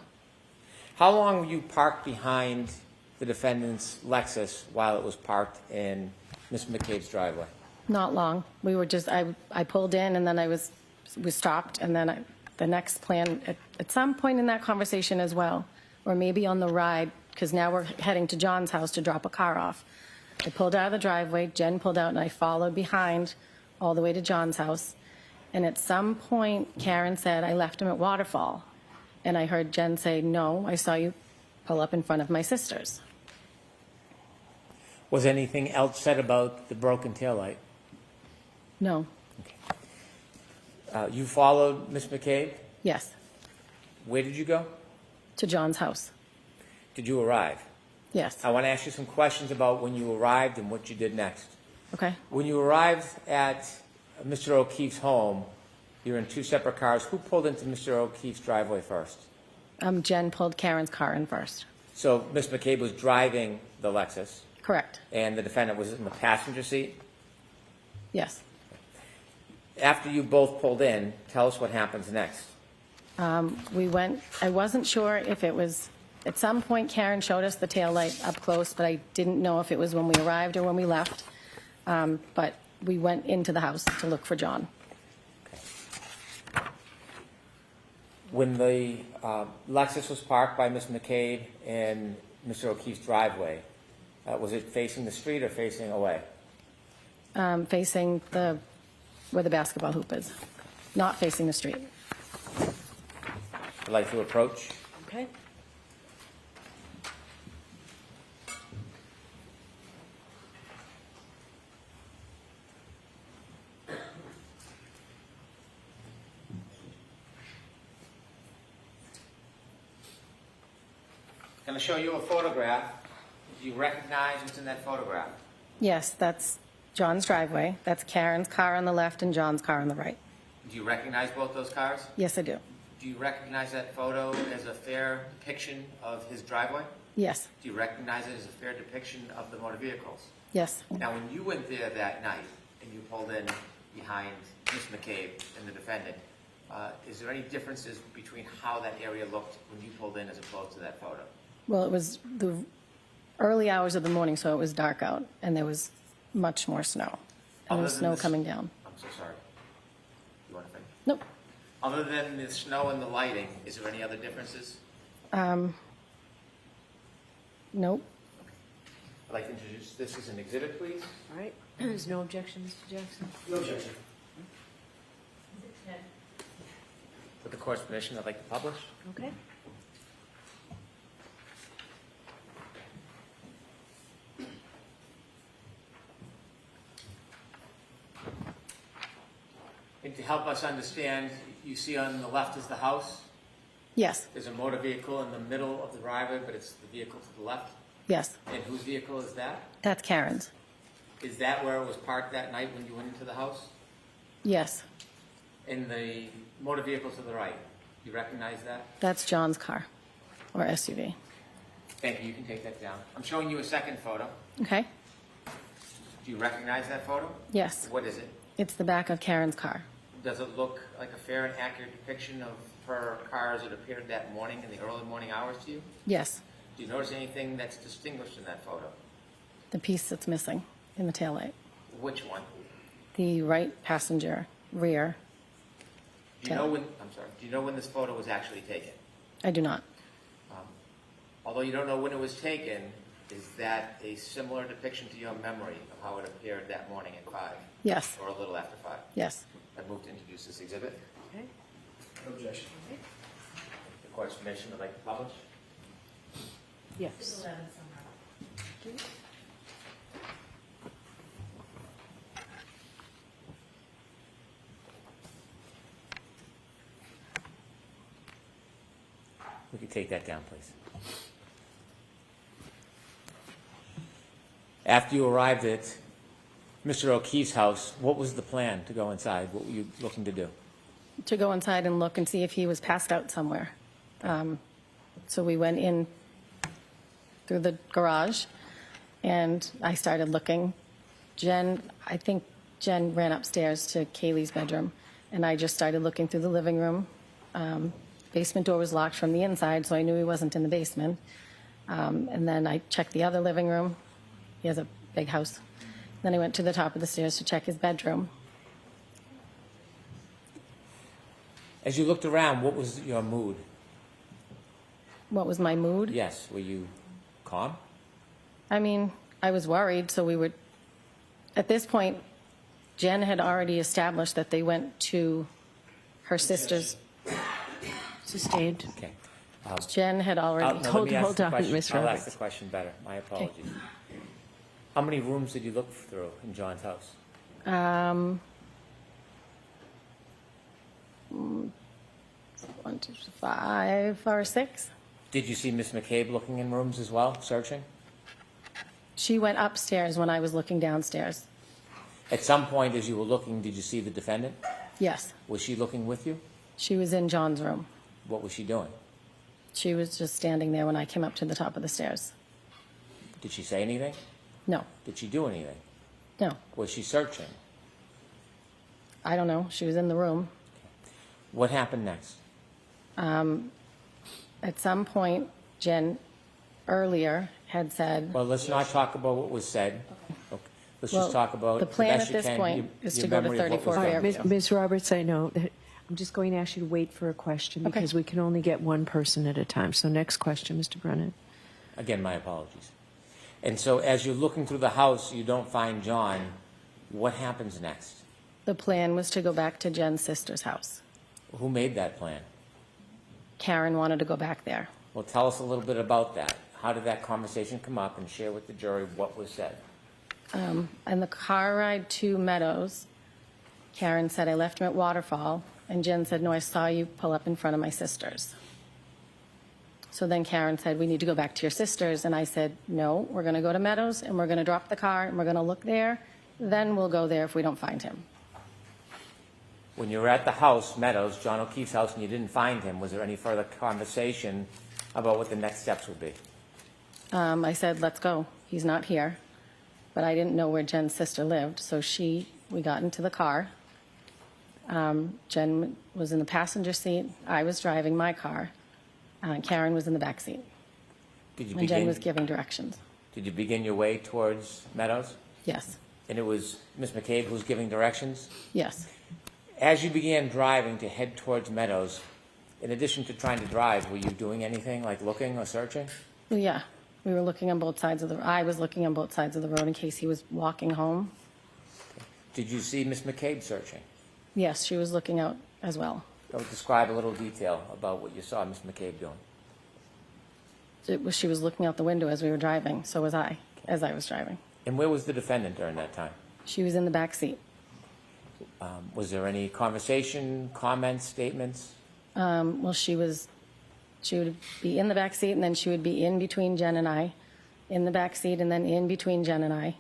Speaker 1: How long were you parked behind the defendant's Lexus while it was parked in Ms. McCabe's driveway?
Speaker 4: Not long. We were just, I pulled in and then we stopped, and then the next plan, at some point in that conversation as well, or maybe on the ride, because now we're heading to John's house to drop a car off. I pulled out of the driveway, Jen pulled out, and I followed behind all the way to John's house. And at some point, Karen said, I left him at Waterfall. And I heard Jen say, no, I saw you pull up in front of my sister's.
Speaker 1: Was anything else said about the broken taillight?
Speaker 4: No.
Speaker 1: You followed Ms. McCabe?
Speaker 4: Yes,
Speaker 1: Where did you go?
Speaker 4: to John's house.
Speaker 1: Did you arrive?
Speaker 4: Yes.
Speaker 1: I want to ask you some questions about when you arrived and what you did next.
Speaker 4: Okay.
Speaker 1: When you arrived at Mr. O'Keefe's home, you were in two separate cars. Who pulled into Mr. O'Keefe's driveway first?
Speaker 4: Jen pulled Karen's car in first.
Speaker 1: So Ms. McCabe was driving the Lexus,
Speaker 4: Correct.
Speaker 1: and the defendant was in the passenger seat?
Speaker 4: Yes.
Speaker 1: After you both pulled in, tell us what happens next.
Speaker 4: We went, I wasn't sure if it was, at some point Karen showed us the taillight up close, but I didn't know if it was when we arrived or when we left. But we went into the house to look for John.
Speaker 1: When the Lexus was parked by Ms. McCabe in Mr. O'Keefe's driveway, was it facing the street or facing away?
Speaker 4: Facing where the basketball hoop is, not facing the street.
Speaker 1: I'd like to approach.
Speaker 3: Okay.
Speaker 1: I'm going to show you a photograph. Do you recognize what's in that photograph?
Speaker 4: Yes, that's John's driveway. That's Karen's car on the left and John's car on the right.
Speaker 1: Do you recognize both those cars?
Speaker 4: Yes, I do.
Speaker 1: Do you recognize that photo as a fair depiction of his driveway?
Speaker 4: Yes,
Speaker 1: Do you recognize it as a fair depiction of the motor vehicles?
Speaker 4: yes.
Speaker 1: Now, when you went there that night and you pulled in behind Ms. McCabe and the defendant, is there any differences between how that area looked when you pulled in as opposed to that photo?
Speaker 4: Well, it was the early hours of the morning, so it was dark out, and there was much more snow. And there was
Speaker 1: Other than
Speaker 4: snow
Speaker 1: this-
Speaker 4: coming down.
Speaker 1: I'm so sorry. You want to finish?
Speaker 4: Nope.
Speaker 1: Other than the snow and the lighting, is there any other differences?
Speaker 4: Nope.
Speaker 1: I'd like to introduce this as an exhibit, please.
Speaker 3: All right. There's no objection, Mr. Jackson?
Speaker 2: No objection.
Speaker 1: With the court's permission, I'd like to publish.
Speaker 3: Okay.
Speaker 1: And to help us understand, you see on the left is the house.
Speaker 4: Yes,
Speaker 1: There's a motor vehicle in the middle of the driveway, but it's the vehicle to the left.
Speaker 4: yes.
Speaker 1: And whose vehicle is that?
Speaker 4: That's Karen's.
Speaker 1: Is that where it was parked that night when you went into the house?
Speaker 4: Yes,
Speaker 1: In the motor vehicle to the right. You recognize that?
Speaker 4: that's John's car, or SUV.
Speaker 1: Thank you. You can take that down. I'm showing you a second photo.
Speaker 4: Okay?
Speaker 1: Do you recognize that photo?
Speaker 4: Yes,
Speaker 1: What is it?
Speaker 4: it's the back of Karen's car.
Speaker 1: does it look like a fair and accurate depiction of her car as it appeared that morning in the early morning hours to you?
Speaker 4: Yes,
Speaker 1: Do you notice anything that's distinguished in that photo?
Speaker 4: the piece that's missing in the taillight.
Speaker 1: Which one?
Speaker 4: The right passenger rear.
Speaker 1: Do you know when, I'm sorry, do you know when this photo was actually taken?
Speaker 4: I do not.
Speaker 1: Although you don't know when it was taken, is that a similar depiction to your memory of how it appeared that morning at 5?
Speaker 4: Yes,
Speaker 1: Or a little after 5?
Speaker 4: yes.
Speaker 1: I move to introduce this exhibit.
Speaker 3: Okay.
Speaker 2: Objection.
Speaker 1: The court's permission to like to publish?
Speaker 3: Yes.
Speaker 5: 11 so marked.
Speaker 1: We could take that down, please. After you arrived at Mr. O'Keefe's house, what was the plan to go inside? What were you looking to do?
Speaker 4: To go inside and look and see if he was passed out somewhere. So we went in through the garage, and I started looking. I think Jen ran upstairs to Kaylee's bedroom, and I just started looking through the living room. Basement door was locked from the inside, so I knew he wasn't in the basement. And then I checked the other living room. He has a big house. Then I went to the top of the stairs to check his bedroom.
Speaker 1: As you looked around, what was your mood?
Speaker 4: What was my mood?
Speaker 1: Yes, were you calm?
Speaker 4: I mean, I was worried, so we were, at this point, Jen had already established that they went to her sister's.
Speaker 3: Sustained.
Speaker 1: Okay.
Speaker 4: Jen had already,
Speaker 1: Now,
Speaker 3: Hold
Speaker 1: let me ask
Speaker 3: on,
Speaker 1: the question.
Speaker 3: Ms.
Speaker 1: I'll ask
Speaker 3: Roberts.
Speaker 1: the question better. My apologies. How many rooms did you look through in John's house?
Speaker 4: 1, 2, 5 or 6.
Speaker 1: Did you see Miss McCabe looking in rooms as well, searching?
Speaker 4: She went upstairs when I was looking downstairs.
Speaker 1: At some point, as you were looking, did you see the defendant?
Speaker 4: Yes,
Speaker 1: Was she looking with you?
Speaker 4: she was in John's room.
Speaker 1: What was she doing?
Speaker 4: She was just standing there when I came up to the top of the stairs.
Speaker 1: Did she say anything?
Speaker 4: No,
Speaker 1: Did she do anything?
Speaker 4: no,
Speaker 1: Was she searching?
Speaker 4: I don't know. She was in the room.
Speaker 1: What happened next?
Speaker 4: At some point, Jen earlier had said,
Speaker 1: Well, let's not talk about what was said. Okay. Let's
Speaker 4: Well,
Speaker 1: just talk about
Speaker 4: the plan
Speaker 1: best
Speaker 4: at
Speaker 1: you
Speaker 4: this
Speaker 1: can,
Speaker 4: point
Speaker 1: your-
Speaker 4: is
Speaker 1: your
Speaker 4: to go to
Speaker 1: memory of what was
Speaker 4: 34
Speaker 1: done.
Speaker 4: Fairview.
Speaker 3: Ms. Roberts, I know that I'm just going to ask you to wait for a question
Speaker 4: Okay.
Speaker 3: because we can only get one person at a time. So next question, Mr. Brennan.
Speaker 1: Again, my apologies. And so as you're looking through the house, you don't find John. What happens next?
Speaker 4: the plan was to go back to Jen's sister's house.
Speaker 1: Who made that plan?
Speaker 4: Karen wanted to go back there.
Speaker 1: Well, tell us a little bit about that. How did that conversation come up, and share with the jury what was said?
Speaker 4: And the car ride to Meadows, Karen said, I left him at Waterfall, and Jen said, no, I saw you pull up in front of my sister's. So then Karen said, we need to go back to your sister's, and I said, no, we're going to go to Meadows, and we're going to drop the car, and we're going to look there, then we'll go there if we don't find him.
Speaker 1: When you were at the house, Meadows, John O'Keefe's house, and you didn't find him, was there any further conversation about what the next steps would be?
Speaker 4: I said, let's go. He's not here. But I didn't know where Jen's sister lived, so we got into the car. Jen was in the passenger seat. I was driving my car. Karen was in the back seat.
Speaker 1: Did you
Speaker 4: And Jen
Speaker 1: begin?
Speaker 4: was giving directions.
Speaker 1: Did you begin your way towards Meadows?
Speaker 4: Yes,
Speaker 1: And it was Miss McCabe who was giving directions?
Speaker 4: yes.
Speaker 1: As you began driving to head towards Meadows, in addition to trying to drive, were you doing anything like looking or searching?
Speaker 4: Well, yeah, we were looking on both sides of the, I was looking on both sides of the road in case he was walking home.
Speaker 1: Did you see Miss McCabe searching?
Speaker 4: Yes, she was looking out as well.
Speaker 1: Describe a little detail about what you saw Miss McCabe doing.
Speaker 4: She was looking out the window as we were driving, so was I, as I was driving.
Speaker 1: And where was the defendant during that time?
Speaker 4: She was in the back seat.
Speaker 1: Was there any conversation, comments, statements?
Speaker 4: Well, she would be in the back seat, and then she would be in between Jen and I, in the back seat, and then in between Jen and I.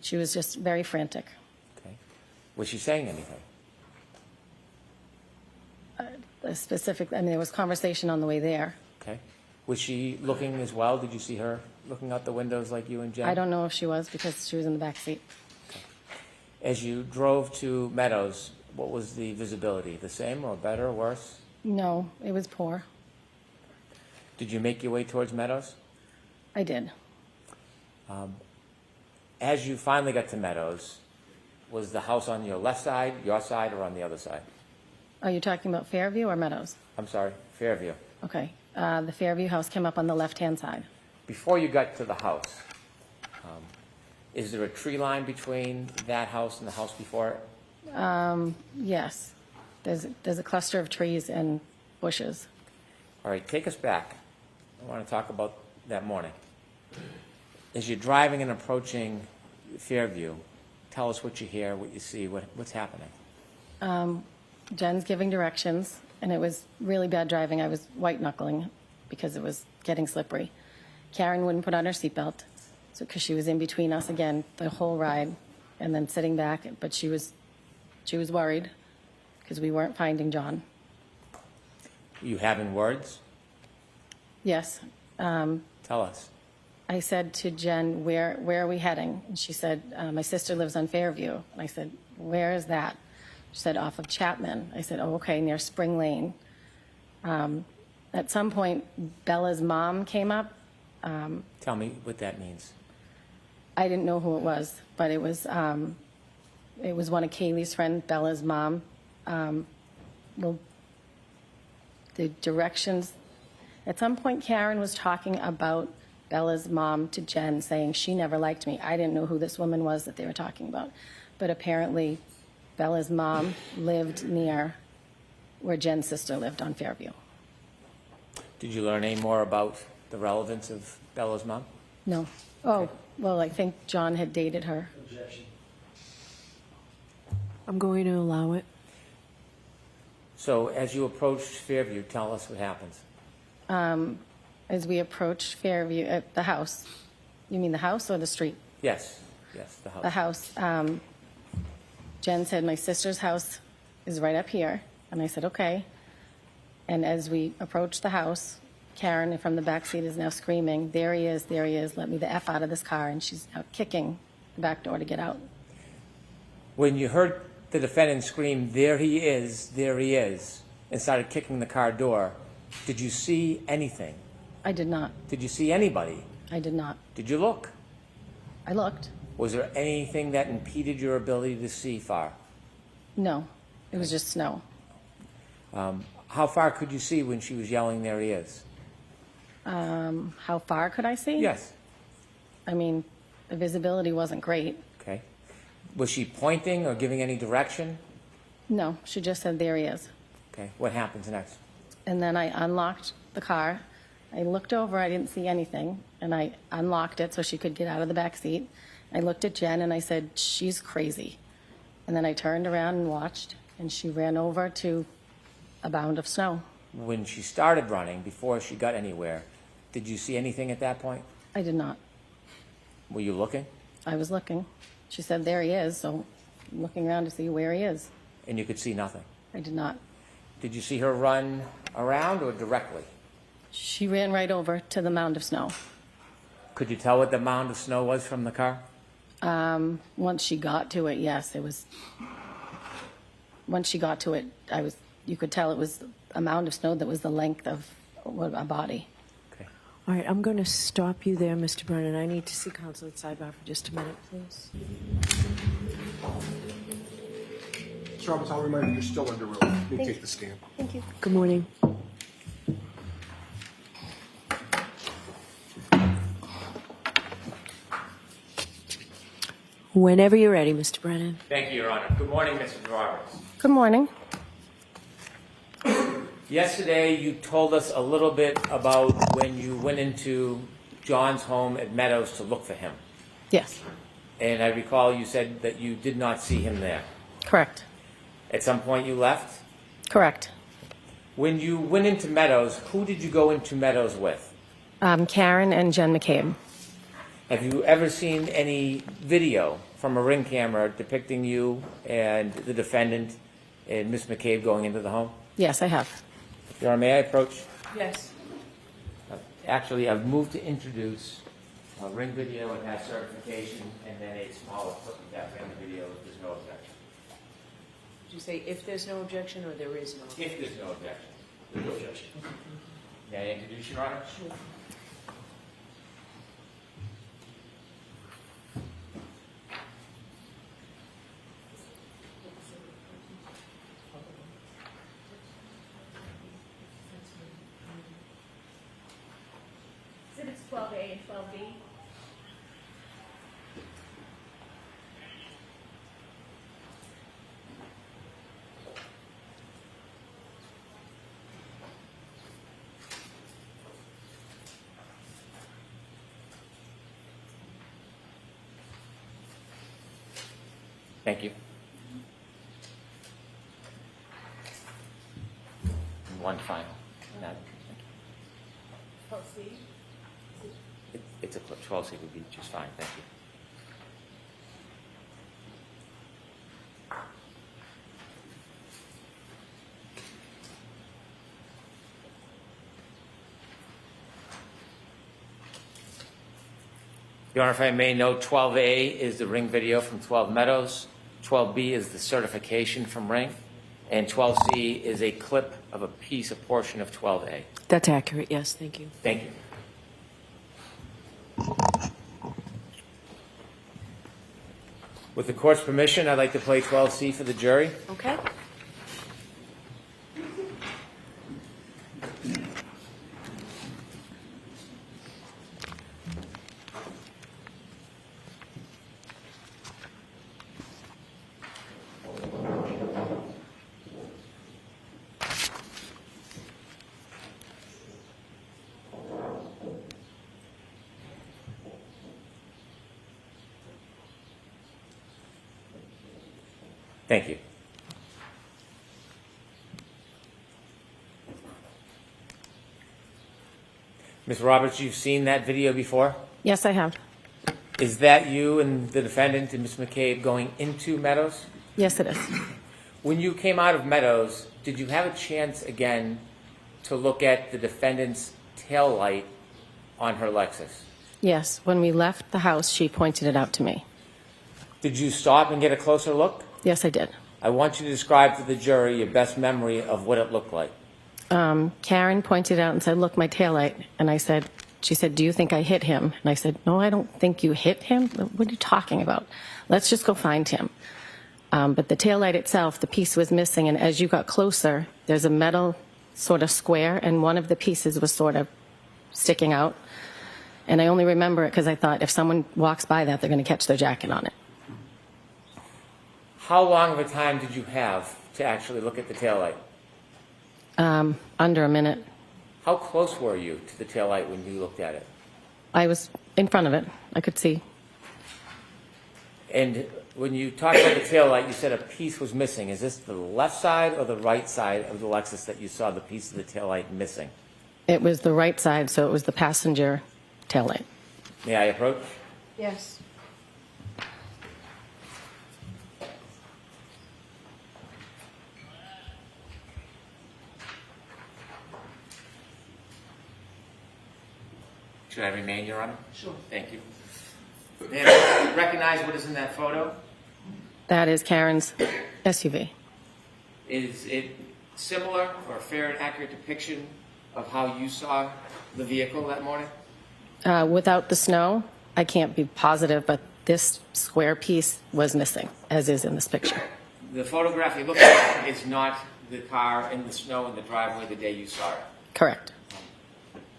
Speaker 4: She was just very frantic.
Speaker 1: Okay. Was she saying anything?
Speaker 4: There was conversation on the way there.
Speaker 1: Okay. Was she looking as well? Did you see her looking out the windows like you and Jen?
Speaker 4: I don't know if she was because she was in the back seat.
Speaker 1: As you drove to Meadows, what was the visibility? The same or better or worse?
Speaker 4: No, it was poor.
Speaker 1: Did you make your way towards Meadows?
Speaker 4: I did.
Speaker 1: As you finally got to Meadows, was the house on your left side, your side, or on the other side?
Speaker 4: Are you talking about Fairview or Meadows?
Speaker 1: I'm sorry, Fairview.
Speaker 4: Okay. The Fairview house came up on the left-hand side.
Speaker 1: Before you got to the house, is there a tree line between that house and the house before it?
Speaker 4: Yes. There's a cluster of trees and bushes.
Speaker 1: All right, take us back. I want to talk about that morning. As you're driving and approaching Fairview, tell us what you hear, what you see, what's happening.
Speaker 4: Jen's giving directions, and it was really bad driving. I was white-knuckling because it was getting slippery. Karen wouldn't put on her seatbelt because she was in between us again the whole ride and then sitting back, but she was worried because we weren't finding John.
Speaker 1: You having words?
Speaker 4: Yes.
Speaker 1: Tell us.
Speaker 4: I said to Jen, where are we heading? And she said, my sister lives on Fairview. And I said, where is that? She said, off of Chapman. I said, oh, okay, near Spring Lane. At some point, Bella's mom came up.
Speaker 1: Tell me what that means.
Speaker 4: I didn't know who it was, but it was one of Kaylee's friends, Bella's mom. Well, the directions, at some point Karen was talking about Bella's mom to Jen, saying she never liked me. I didn't know who this woman was that they were talking about, but apparently Bella's mom lived near where Jen's sister lived on Fairview.
Speaker 1: Did you learn any more about the relevance of Bella's mom?
Speaker 4: No. Oh, well, I think John had dated her.
Speaker 3: I'm going to allow it.
Speaker 1: So as you approached Fairview, tell us what happens.
Speaker 4: As we approached Fairview, the house. You mean the house or the street?
Speaker 1: Yes, the house.
Speaker 4: The house. Jen said, my sister's house is right up here. And I said, okay. And as we approached the house, Karen from the back seat is now screaming, there he is, let me the F out of this car. And she's out kicking the back door to get out.
Speaker 1: When you heard the defendant scream, there he is, and started kicking the car door, did you see anything?
Speaker 4: I did not.
Speaker 1: Did you see anybody?
Speaker 4: I did not.
Speaker 1: Did you look?
Speaker 4: I looked.
Speaker 1: Was there anything that impeded your ability to see far?
Speaker 4: No, it was just snow.
Speaker 1: How far could you see when she was yelling, there he is?
Speaker 4: How far could I see?
Speaker 1: Yes.
Speaker 4: I mean, the visibility wasn't great.
Speaker 1: Okay. Was she pointing or giving any direction?
Speaker 4: No, she just said, there he is.
Speaker 1: Okay. What happens next?
Speaker 4: And then I unlocked the car. I looked over, I didn't see anything, and I unlocked it so she could get out of the back seat. I looked at Jen and I said, she's crazy. And then I turned around and watched, and she ran over to a mound of snow.
Speaker 1: When she started running, before she got anywhere, did you see anything at that point?
Speaker 4: I did not.
Speaker 1: Were you looking?
Speaker 4: I was looking. She said, there he is, so I'm looking around to see where he is.
Speaker 1: And you could see nothing?
Speaker 4: I did not.
Speaker 1: Did you see her run around or directly?
Speaker 4: She ran right over to the mound of snow.
Speaker 1: Could you tell what the mound of snow was from the car?
Speaker 4: Once she got to it, yes, it was. Once she got to it, you could tell it was a mound of snow that was the length of a body.
Speaker 1: Okay.
Speaker 3: All right, I'm going to stop you there, Mr. Brennan. I need to see counsel at sidebar for just a minute, please.
Speaker 2: Mr. Roberts, I'll remind you, you're still under oath. Let me take the stand.
Speaker 4: Thank you.
Speaker 3: Good morning. Whenever you're ready, Mr. Brennan.
Speaker 1: Thank you, Your Honor. Good morning, Mrs. Roberts.
Speaker 4: Good morning.
Speaker 1: Yesterday, you told us a little bit about when you went into John's home at Meadows to look for him.
Speaker 4: Yes,
Speaker 1: And I recall you said that you did not see him there.
Speaker 4: correct.
Speaker 1: At some point, you left?
Speaker 4: Correct.
Speaker 1: When you went into Meadows, who did you go into Meadows with?
Speaker 4: Karen and Jen McCabe.
Speaker 1: Have you ever seen any video from a ring camera depicting you and the defendant and Miss McCabe going into the home?
Speaker 4: Yes, I have.
Speaker 1: Your Honor, may I approach?
Speaker 3: Yes.
Speaker 1: Actually, I've moved to introduce a ring video. It has certification, and then a smaller clip of that ring video if there's no objection.
Speaker 3: Did you say if there's no objection or there is no?
Speaker 1: If there's no objection. No objection. May I introduce Your Honor?
Speaker 3: Sure.
Speaker 5: Exhibits 12A and 12B.
Speaker 1: Thank you. And one final. Now,
Speaker 5: 12C.
Speaker 1: it's a clip. 12C would be just fine. Thank you. Your Honor, if I may note, 12A is the Ring video from 12 Meadows, 12B is the certification from Ring, and 12C is a clip of a piece, a portion of 12A.
Speaker 3: That's accurate, yes, thank you.
Speaker 1: Thank you. With the court's permission, I'd like to play 12C for the jury.
Speaker 3: Okay.
Speaker 1: Thank you. Ms. Roberts, you've seen that video before?
Speaker 4: Yes, I have.
Speaker 1: Is that you and the defendant and Ms. McCabe going into Meadows?
Speaker 4: Yes, it is.
Speaker 1: When you came out of Meadows, did you have a chance again to look at the defendant's tail light on her Lexus?
Speaker 4: Yes, when we left the house, she pointed it out to me.
Speaker 1: Did you stop and get a closer look?
Speaker 4: Yes, I did.
Speaker 1: I want you to describe to the jury your best memory of what it looked like.
Speaker 4: Karen pointed out and said, look, my taillight. And she said, do you think I hit him? And I said, no, I don't think you hit him. What are you talking about? Let's just go find him. But the taillight itself, the piece was missing. And as you got closer, there's a metal sort of square, and one of the pieces was sort of sticking out. And I only remember it because I thought if someone walks by that, they're going to catch their jacket on it.
Speaker 1: How long of a time did you have to actually look at the taillight?
Speaker 4: Under a minute.
Speaker 1: How close were you to the taillight when you looked at it?
Speaker 4: I was in front of it. I could see.
Speaker 1: And when you talked about the taillight, you said a piece was missing. Is this the left side or the right side of the Lexus that you saw the piece of the taillight missing?
Speaker 4: It was the right side, so it was the passenger taillight.
Speaker 1: May I approach?
Speaker 3: Yes.
Speaker 1: Should I remain, Your Honor?
Speaker 3: Sure.
Speaker 1: Thank you. May I recognize what is in that photo?
Speaker 4: That is Karen's SUV.
Speaker 1: Is it similar or a fair and accurate depiction of how you saw the vehicle that morning?
Speaker 4: Without the snow, I can't be positive, but this square piece was missing, as is in this picture.
Speaker 1: The photograph you look at is not the car in the snow in the driveway the day you saw it.
Speaker 4: Correct.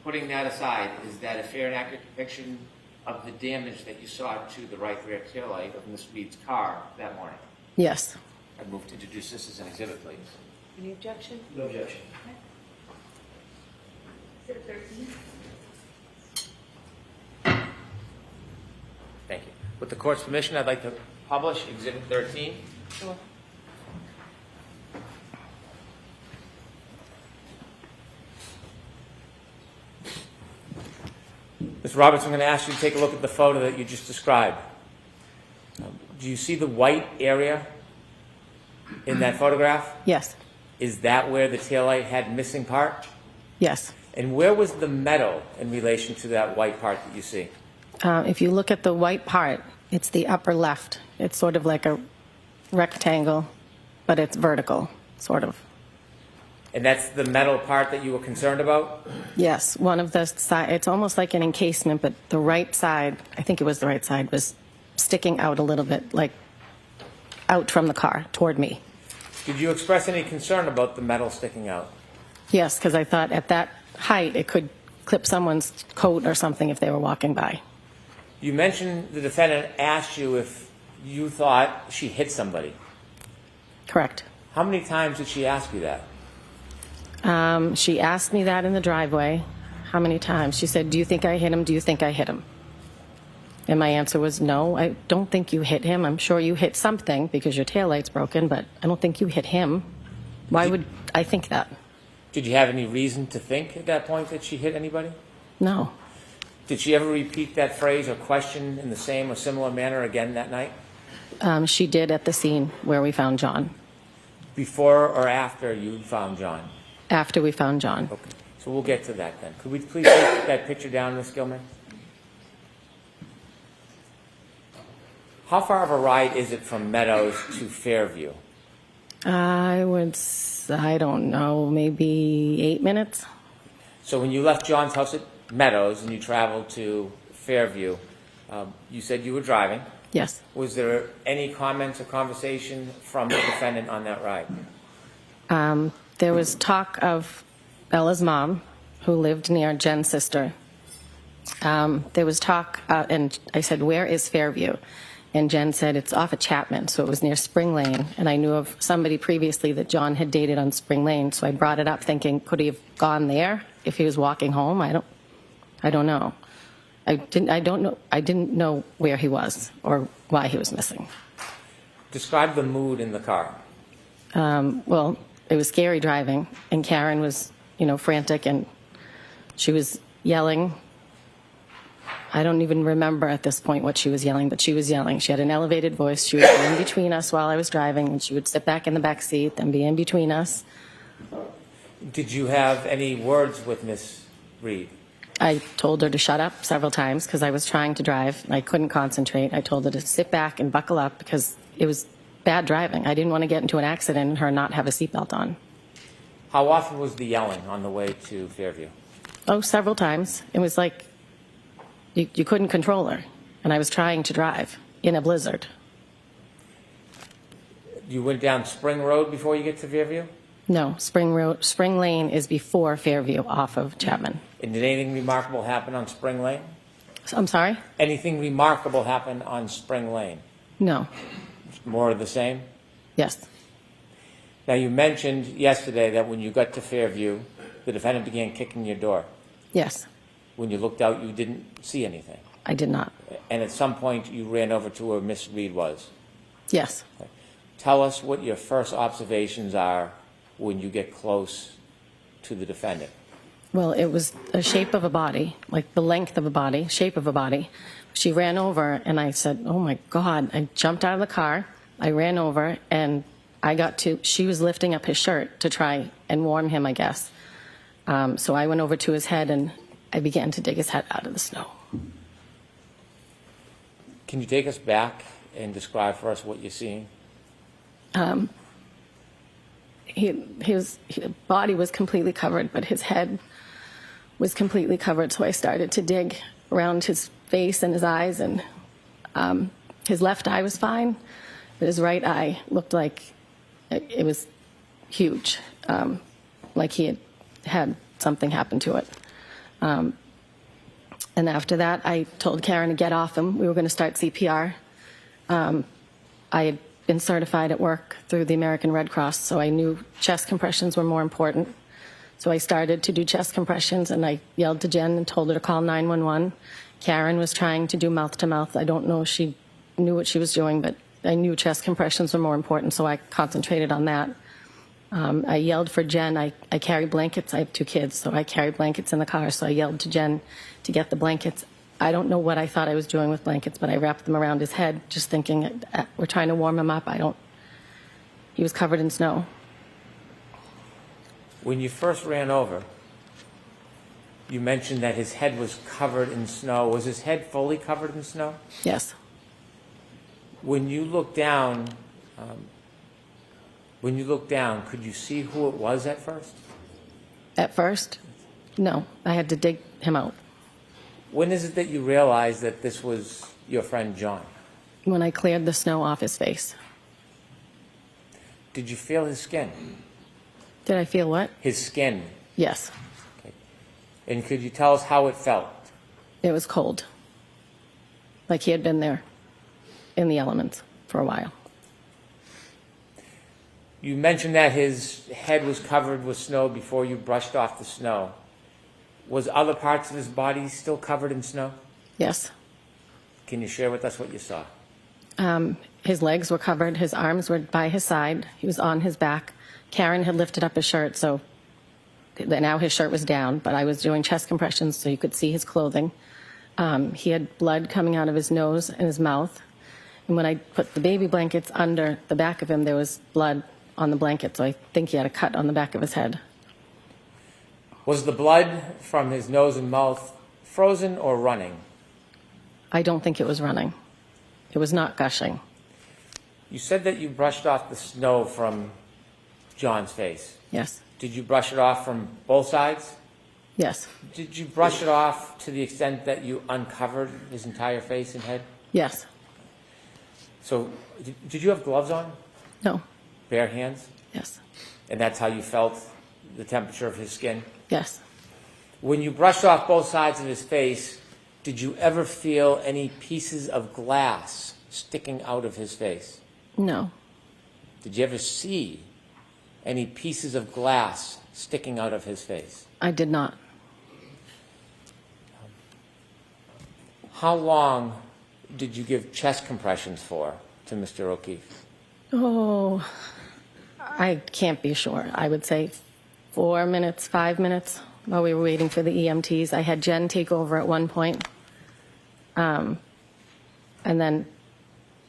Speaker 1: Putting that aside, is that a fair and accurate depiction of the damage that you saw to the right rear taillight of Ms. Reed's car that morning?
Speaker 4: Yes.
Speaker 1: I'd move to introduce this as an exhibit, please.
Speaker 3: Any objection?
Speaker 1: No objection.
Speaker 5: Exhibit 13.
Speaker 1: Thank you. With the court's permission, I'd like to publish Exhibit 13.
Speaker 3: Sure.
Speaker 1: Ms. Roberts, I'm going to ask you to take a look at the photo that you just described. Do you see the white area in that photograph?
Speaker 4: Yes.
Speaker 1: Is that where the taillight had missing part?
Speaker 4: Yes.
Speaker 1: And where was the metal in relation to that white part that you see?
Speaker 4: If you look at the white part, it's the upper left. It's sort of like a rectangle, but it's vertical, sort of.
Speaker 1: And that's the metal part that you were concerned about?
Speaker 4: Yes, one of the side, it's almost like an encasement, but the right side, I think it was the right side, was sticking out a little bit, like out from the car toward me.
Speaker 1: Did you express any concern about the metal sticking out?
Speaker 4: Yes, because I thought at that height it could clip someone's coat or something if they were walking by.
Speaker 1: You mentioned the defendant asked you if you thought she hit somebody.
Speaker 4: Correct.
Speaker 1: How many times did she ask you that?
Speaker 4: She asked me that in the driveway. How many times? She said, "Do you think I hit him? Do you think I hit him?" And my answer was, "No, I don't think you hit him. I'm sure you hit something because your taillight's broken, but I don't think you hit him. Why would I think that?"
Speaker 1: Did you have any reason to think at that point that she hit anybody?
Speaker 4: No.
Speaker 1: Did she ever repeat that phrase or question in the same or similar manner again that night?
Speaker 4: She did at the scene where we found John,
Speaker 1: Before or after you found John?
Speaker 4: after we found John.
Speaker 1: Okay, so we'll get to that then. Could we please take that picture down, Ms. Gilman? How far of a ride is it from Meadows to Fairview?
Speaker 4: I don't know, maybe 8 minutes?
Speaker 1: So when you left John's house at Meadows and you traveled to Fairview, you said you were driving.
Speaker 4: Yes.
Speaker 1: Was there any comments or conversation from the defendant on that ride?
Speaker 4: There was talk of Bella's mom, who lived near Jen's sister. There was talk, and I said, "Where is Fairview?" And Jen said, "It's off of Chapman," so it was near Spring Lane. And I knew of somebody previously that John had dated on Spring Lane, so I brought it up thinking, could he have gone there if he was walking home? I don't know. I didn't know where he was or why he was missing.
Speaker 1: Describe the mood in the car.
Speaker 4: Well, it was scary driving, and Karen was, frantic, and she was yelling. I don't even remember at this point what she was yelling, but she was yelling. She had an elevated voice. She would be in between us while I was driving, and she would sit back in the back seat and be in between us.
Speaker 1: Did you have any words with Miss Reed?
Speaker 4: I told her to shut up several times because I was trying to drive, and I couldn't concentrate. I told her to sit back and buckle up because it was bad driving. I didn't want to get into an accident and her not have a seatbelt on.
Speaker 1: How often was the yelling on the way to Fairview?
Speaker 4: Oh, several times. It was like you couldn't control her, and I was trying to drive in a blizzard.
Speaker 1: You went down Spring Road before you get to Fairview?
Speaker 4: No, Spring Lane is before Fairview off of Chapman.
Speaker 1: And did anything remarkable happen on Spring Lane?
Speaker 4: I'm sorry?
Speaker 1: Anything remarkable happen on Spring Lane?
Speaker 4: No.
Speaker 1: More of the same?
Speaker 4: Yes.
Speaker 1: Now, you mentioned yesterday that when you got to Fairview, the defendant began kicking your door.
Speaker 4: Yes.
Speaker 1: When you looked out, you didn't see anything.
Speaker 4: I did not.
Speaker 1: And at some point, you ran over to where Miss Reed was.
Speaker 4: Yes.
Speaker 1: Tell us what your first observations are when you get close to the defendant.
Speaker 4: Well, it was the shape of a body, like the length of a body, shape of a body. She ran over, and I said, "Oh, my God." I jumped out of the car. I ran over, and she was lifting up his shirt to try and warm him, I guess. So I went over to his head, and I began to dig his head out of the snow.
Speaker 1: Can you take us back and describe for us what you're seeing?
Speaker 4: His body was completely covered, but his head was completely covered. So I started to dig around his face and his eyes, and his left eye was fine, but his right eye looked like it was huge, like he had something happen to it. And after that, I told Karen to get off him. We were going to start CPR. I had been certified at work through the American Red Cross, so I knew chest compressions were more important. So I started to do chest compressions, and I yelled to Jen and told her to call 911. Karen was trying to do mouth-to-mouth. I don't know if she knew what she was doing, but I knew chest compressions were more important, so I concentrated on that. I yelled for Jen. I carry blankets. I have 2 kids, so I carry blankets in the car, so I yelled to Jen to get the blankets. I don't know what I thought I was doing with blankets, but I wrapped them around his head, just thinking, we're trying to warm him up. He was covered in snow.
Speaker 1: When you first ran over, you mentioned that his head was covered in snow. Was his head fully covered in snow?
Speaker 4: Yes.
Speaker 1: When you looked down, When you looked down, could you see who it was at first?
Speaker 4: At first, no, I had to dig him out.
Speaker 1: When is it that you realized that this was your friend John?
Speaker 4: When I cleared the snow off his face.
Speaker 1: Did you feel his skin?
Speaker 4: Did I feel what?
Speaker 1: His skin.
Speaker 4: Yes,
Speaker 1: Okay. And could you tell us how it felt?
Speaker 4: it was cold. Like he had been there in the elements for a while.
Speaker 1: You mentioned that his head was covered with snow before you brushed off the snow. Was other parts of his body still covered in snow?
Speaker 4: Yes.
Speaker 1: Can you share with us what you saw?
Speaker 4: His legs were covered. His arms were by his side. He was on his back. Karen had lifted up his shirt, so now his shirt was down, but I was doing chest compressions so you could see his clothing. He had blood coming out of his nose and his mouth. And when I put the baby blankets under the back of him, there was blood on the blanket, so I think he had a cut on the back of his head.
Speaker 1: Was the blood from his nose and mouth frozen or running?
Speaker 4: I don't think it was running. It was not gushing.
Speaker 1: You said that you brushed off the snow from John's face.
Speaker 4: Yes.
Speaker 1: Did you brush it off from both sides?
Speaker 4: Yes.
Speaker 1: Did you brush it off to the extent that you uncovered his entire face and head?
Speaker 4: Yes.
Speaker 1: So, did you have gloves on?
Speaker 4: No.
Speaker 1: Bare hands?
Speaker 4: Yes.
Speaker 1: And that's how you felt the temperature of his skin?
Speaker 4: Yes.
Speaker 1: When you brushed off both sides of his face, did you ever feel any pieces of glass sticking out of his face?
Speaker 4: No.
Speaker 1: Did you ever see any pieces of glass sticking out of his face?
Speaker 4: I did not.
Speaker 1: How long did you give chest compressions for to Mr. O'Keefe?
Speaker 4: Oh, I can't be sure. I would say 4 minutes, 5 minutes while we were waiting for the EMTs. I had Jen take over at one point. And then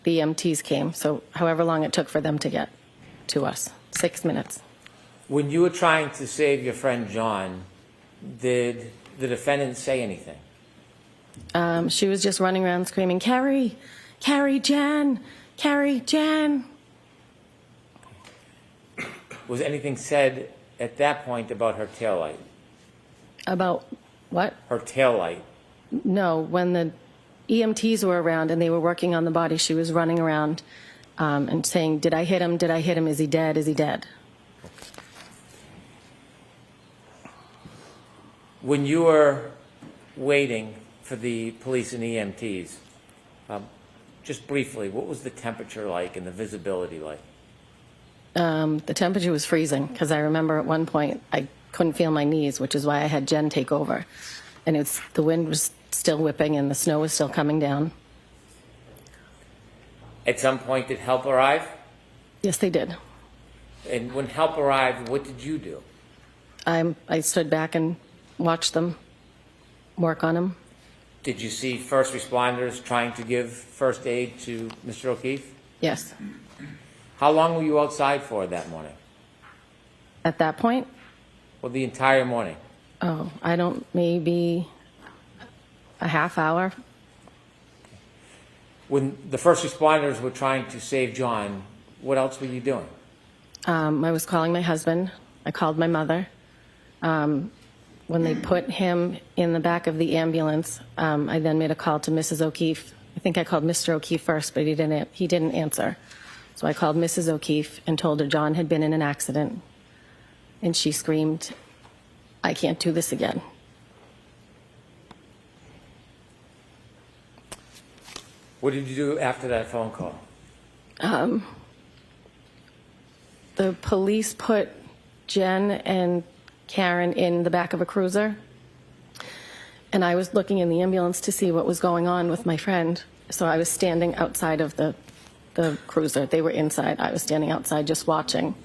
Speaker 4: the EMTs came. So however long it took for them to get to us, 6 minutes.
Speaker 1: When you were trying to save your friend John, did the defendant say anything?
Speaker 4: She was just running around screaming, Kerry, Kerry, Jen, Kerry, Jen.
Speaker 1: Was anything said at that point about her taillight?
Speaker 4: About what?
Speaker 1: Her taillight.
Speaker 4: No, when the EMTs were around and they were working on the body, she was running around and saying, did I hit him? Did I hit him? Is he dead? Is he dead?
Speaker 1: When you were waiting for the police and EMTs, just briefly, what was the temperature like and the visibility like?
Speaker 4: The temperature was freezing because I remember at one point I couldn't feel my knees, which is why I had Jen take over. And the wind was still whipping and the snow was still coming down.
Speaker 1: At some point, did help arrive?
Speaker 4: Yes, they did.
Speaker 1: And when help arrived, what did you do?
Speaker 4: I stood back and watched them work on him.
Speaker 1: Did you see first responders trying to give first aid to Mr. O'Keefe?
Speaker 4: Yes.
Speaker 1: How long were you outside for that morning?
Speaker 4: At that point,
Speaker 1: Well, the entire morning.
Speaker 4: maybe a half hour.
Speaker 1: When the first responders were trying to save John, what else were you doing?
Speaker 4: I was calling my husband. I called my mother. When they put him in the back of the ambulance, I then made a call to Mrs. O'Keefe. I think I called Mr. O'Keefe first, but he didn't answer. So I called Mrs. O'Keefe and told her John had been in an accident. And she screamed, I can't do this again.
Speaker 1: What did you do after that phone call?
Speaker 4: The police put Jen and Karen in the back of a cruiser. And I was looking in the ambulance to see what was going on with my friend. So I was standing outside of the cruiser. They were inside. I was standing outside just watching.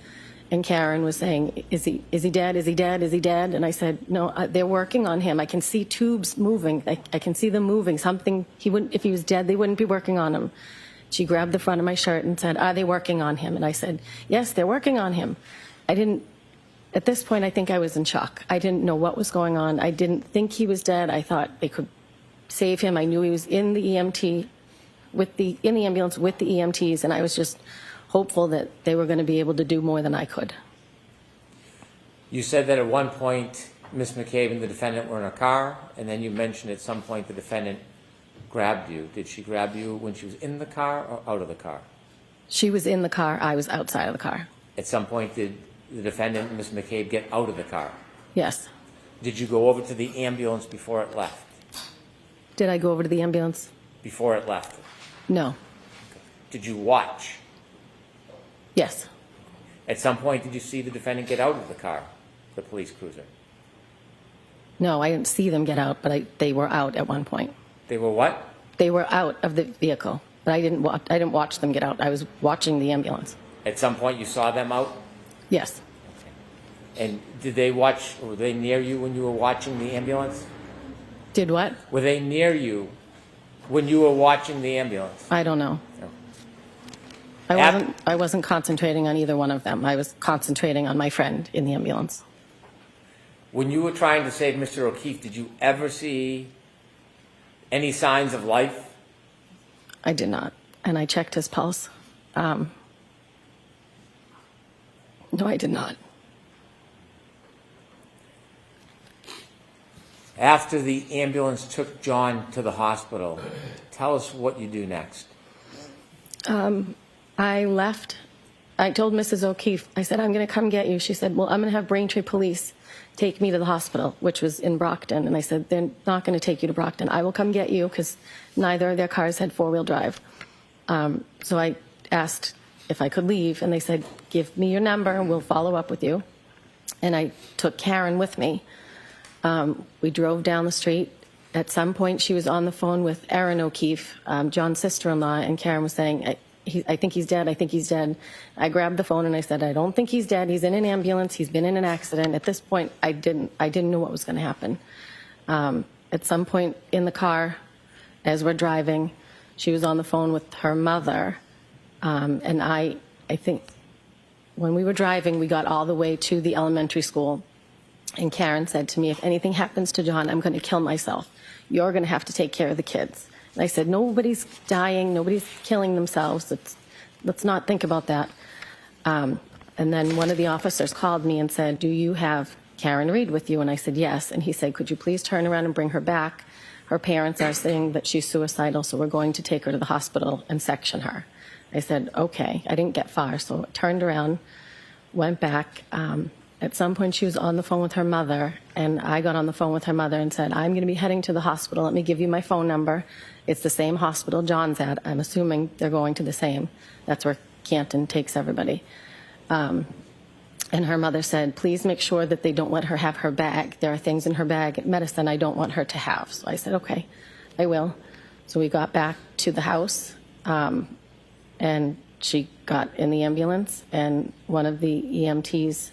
Speaker 4: And Karen was saying, is he dead? Is he dead? Is he dead? And I said, no, they're working on him. I can see tubes moving. I can see them moving. If he was dead, they wouldn't be working on him. She grabbed the front of my shirt and said, are they working on him? And I said, yes, they're working on him. At this point, I think I was in shock. I didn't know what was going on. I didn't think he was dead. I thought they could save him. I knew he was in the ambulance with the EMTs, and I was just hopeful that they were going to be able to do more than I could.
Speaker 1: You said that at one point, Ms. McCabe and the defendant were in a car, and then you mentioned at some point the defendant grabbed you. Did she grab you when she was in the car or out of the car?
Speaker 4: She was in the car. I was outside of the car.
Speaker 1: At some point, did the defendant, Ms. McCabe, get out of the car?
Speaker 4: Yes.
Speaker 1: Did you go over to the ambulance before it left?
Speaker 4: Did I go over to the ambulance?
Speaker 1: Before it left?
Speaker 4: No.
Speaker 1: Did you watch?
Speaker 4: Yes.
Speaker 1: At some point, did you see the defendant get out of the car, the police cruiser?
Speaker 4: No, I didn't see them get out, but they were out at one point.
Speaker 1: They were what?
Speaker 4: They were out of the vehicle, but I didn't watch them get out. I was watching the ambulance.
Speaker 1: At some point, you saw them out?
Speaker 4: Yes.
Speaker 1: And did they watch, or were they near you when you were watching the ambulance?
Speaker 4: Did what?
Speaker 1: Were they near you when you were watching the ambulance?
Speaker 4: I don't know.
Speaker 1: No.
Speaker 4: I wasn't concentrating on either one of them. I was concentrating on my friend in the ambulance.
Speaker 1: When you were trying to save Mr. O'Keefe, did you ever see any signs of life?
Speaker 4: I did not. And I checked his pulse. No, I did not.
Speaker 1: After the ambulance took John to the hospital, tell us what you do next.
Speaker 4: I left. I told Mrs. O'Keefe, I said, I'm going to come get you. She said, well, I'm going to have Braintree Police take me to the hospital, which was in Brockton. And I said, they're not going to take you to Brockton. I will come get you because neither of their cars had four-wheel drive. So I asked if I could leave, and they said, give me your number and we'll follow up with you. And I took Karen with me. We drove down the street. At some point, she was on the phone with Erin O'Keefe, John's sister-in-law, and Karen was saying, I think he's dead, I think he's dead. I grabbed the phone and I said, I don't think he's dead. He's in an ambulance. He's been in an accident. At this point, I didn't know what was going to happen. At some point in the car, as we're driving, she was on the phone with her mother. And I think when we were driving, we got all the way to the elementary school. And Karen said to me, if anything happens to John, I'm going to kill myself. You're going to have to take care of the kids. And I said, nobody's dying, nobody's killing themselves. Let's not think about that. And then one of the officers called me and said, do you have Karen Reed with you? And I said, yes. And he said, could you please turn around and bring her back? Her parents are saying that she's suicidal, so we're going to take her to the hospital and section her. I said, okay. I didn't get far, so I turned around, went back. At some point, she was on the phone with her mother, and I got on the phone with her mother and said, I'm going to be heading to the hospital. Let me give you my phone number. It's the same hospital John's at. I'm assuming they're going to the same. That's where Canton takes everybody. And her mother said, please make sure that they don't let her have her bag. There are things in her bag, medicine I don't want her to have. So I said, okay, I will. So we got back to the house, and she got in the ambulance, and one of the EMTs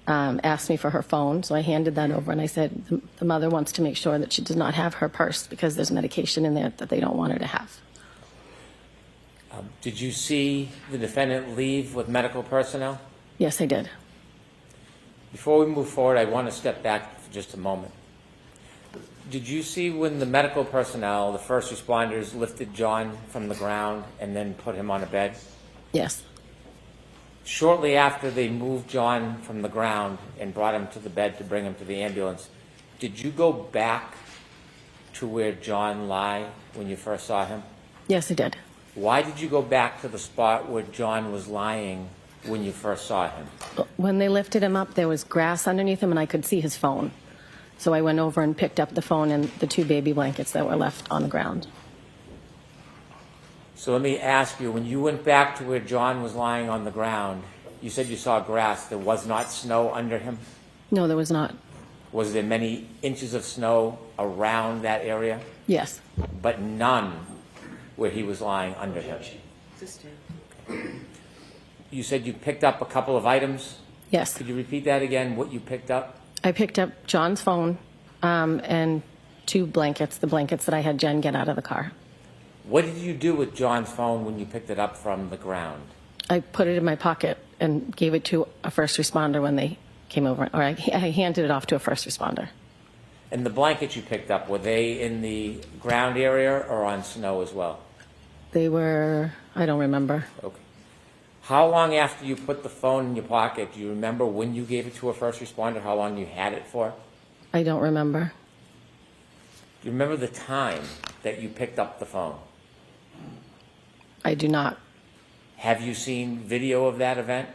Speaker 4: asked me for her phone, so I handed that over, and I said, the mother wants to make sure that she does not have her purse because there's medication in there that they don't want her to have.
Speaker 1: Did you see the defendant leave with medical personnel?
Speaker 4: Yes, I did.
Speaker 1: Before we move forward, I want to step back for just a moment. Did you see when the medical personnel, the first responders, lifted John from the ground and then put him on a bed?
Speaker 4: Yes.
Speaker 1: Shortly after they moved John from the ground and brought him to the bed to bring him to the ambulance, did you go back to where John lay when you first saw him?
Speaker 4: Yes, I did.
Speaker 1: Why did you go back to the spot where John was lying when you first saw him?
Speaker 4: When they lifted him up, there was grass underneath him, and I could see his phone. So I went over and picked up the phone and the two baby blankets that were left on the ground.
Speaker 1: So let me ask you, when you went back to where John was lying on the ground, you said you saw grass. There was not snow under him?
Speaker 4: No, there was not.
Speaker 1: Was there many inches of snow around that area?
Speaker 4: Yes.
Speaker 1: But none where he was lying under him? You said you picked up a couple of items?
Speaker 4: Yes.
Speaker 1: Could you repeat that again, what you picked up?
Speaker 4: I picked up John's phone and two blankets, the blankets that I had Jen get out of the car.
Speaker 1: What did you do with John's phone when you picked it up from the ground?
Speaker 4: I put it in my pocket and gave it to a first responder when they came over, or I handed it off to a first responder.
Speaker 1: And the blankets you picked up, were they in the ground area or on snow as well?
Speaker 4: They were, I don't remember.
Speaker 1: Okay. How long after you put the phone in your pocket, do you remember when you gave it to a first responder, how long you had it for?
Speaker 4: I don't remember.
Speaker 1: Do you remember the time that you picked up the phone?
Speaker 4: I do not.
Speaker 1: Have you seen video of that event?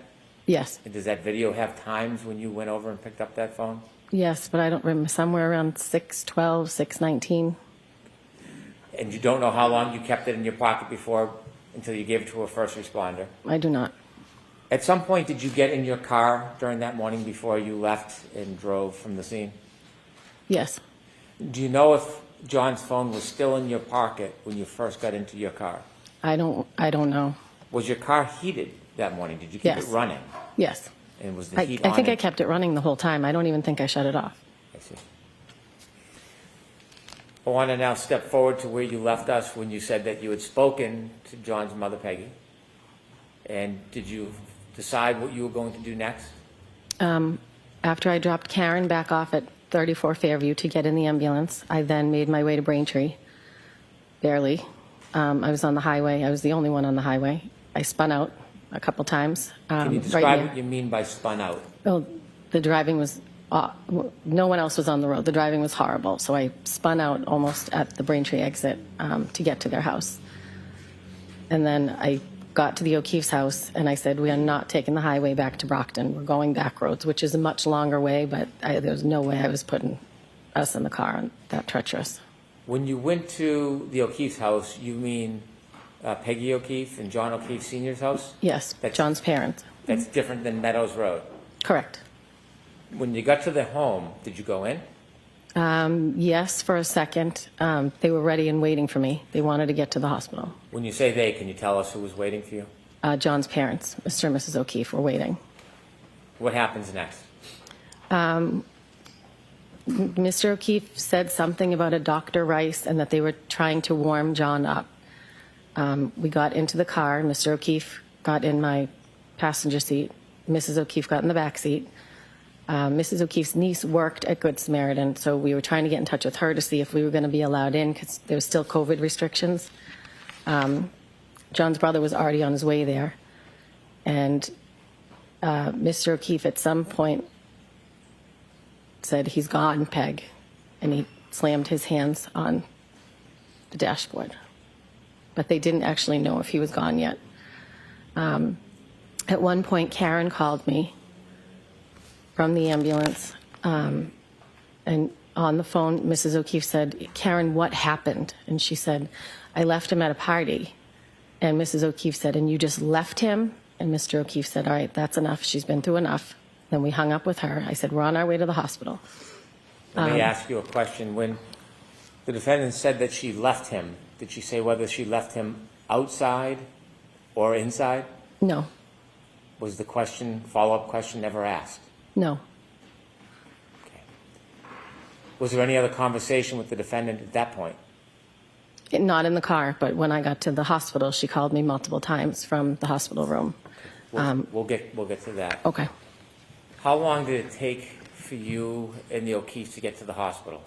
Speaker 4: Yes.
Speaker 1: And does that video have times when you went over and picked up that phone?
Speaker 4: Yes, but I don't remember. Somewhere around 6:12, 6:19.
Speaker 1: And you don't know how long you kept it in your pocket before, until you gave it to a first responder?
Speaker 4: I do not.
Speaker 1: At some point, did you get in your car during that morning before you left and drove from the scene?
Speaker 4: Yes.
Speaker 1: Do you know if John's phone was still in your pocket when you first got into your car?
Speaker 4: I don't know.
Speaker 1: Was your car heated that morning? Did you keep
Speaker 4: Yes.
Speaker 1: it running?
Speaker 4: Yes.
Speaker 1: And was the heat
Speaker 4: I
Speaker 1: on?
Speaker 4: think I kept it running the whole time. I don't even think I shut it off.
Speaker 1: I see. I want to now step forward to where you left us when you said that you had spoken to John's mother, Peggy. And did you decide what you were going to do next?
Speaker 4: After I dropped Karen back off at 34 Fairview to get in the ambulance, I then made my way to Braintree. Barely. I was on the highway. I was the only one on the highway. I spun out a couple times.
Speaker 1: Can you describe what you mean by spun out?
Speaker 4: Well, the driving was, no one else was on the road. The driving was horrible. So I spun out almost at the Braintree exit to get to their house. And then I got to the O'Keefe's house and I said, we are not taking the highway back to Brockton. We're going back roads, which is a much longer way, but there was no way I was putting us in the car and that treacherous.
Speaker 1: When you went to the O'Keefe's house, you mean Peggy O'Keefe and John O'Keefe Sr.'s house?
Speaker 4: Yes,
Speaker 1: That's-
Speaker 4: John's parents.
Speaker 1: That's different than Meadows Road.
Speaker 4: Correct.
Speaker 1: When you got to the home, did you go in?
Speaker 4: Yes, for a second. They were ready and waiting for me. They wanted to get to the hospital.
Speaker 1: When you say they, can you tell us who was waiting for you?
Speaker 4: John's parents, Mr. and Mrs. O'Keefe, were waiting.
Speaker 1: What happens next?
Speaker 4: Mr. O'Keefe said something about a Dr. Rice and that they were trying to warm John up. We got into the car. Mr. O'Keefe got in my passenger seat. Mrs. O'Keefe got in the back seat. Mrs. O'Keefe's niece worked at Good Samaritan, so we were trying to get in touch with her to see if we were going to be allowed in because there was still COVID restrictions. John's brother was already on his way there. And Mr. O'Keefe at some point said, he's gone, Peg. And he slammed his hands on the dashboard. But they didn't actually know if he was gone yet. At one point, Karen called me from the ambulance. And on the phone, Mrs. O'Keefe said, Karen, what happened? And she said, I left him at a party. And Mrs. O'Keefe said, and you just left him? And Mr. O'Keefe said, all right, that's enough. She's been through enough. Then we hung up with her. I said, we're on our way to the hospital.
Speaker 1: Let me ask you a question. When the defendant said that she left him, did she say whether she left him outside or inside?
Speaker 4: No,
Speaker 1: Was the question, follow-up question, never asked?
Speaker 4: no.
Speaker 1: Okay. Was there any other conversation with the defendant at that point?
Speaker 4: Not in the car, but when I got to the hospital, she called me multiple times from the hospital room.
Speaker 1: We'll get to that.
Speaker 4: Okay.
Speaker 1: How long did it take for you and the O'Keefes to get to the hospital?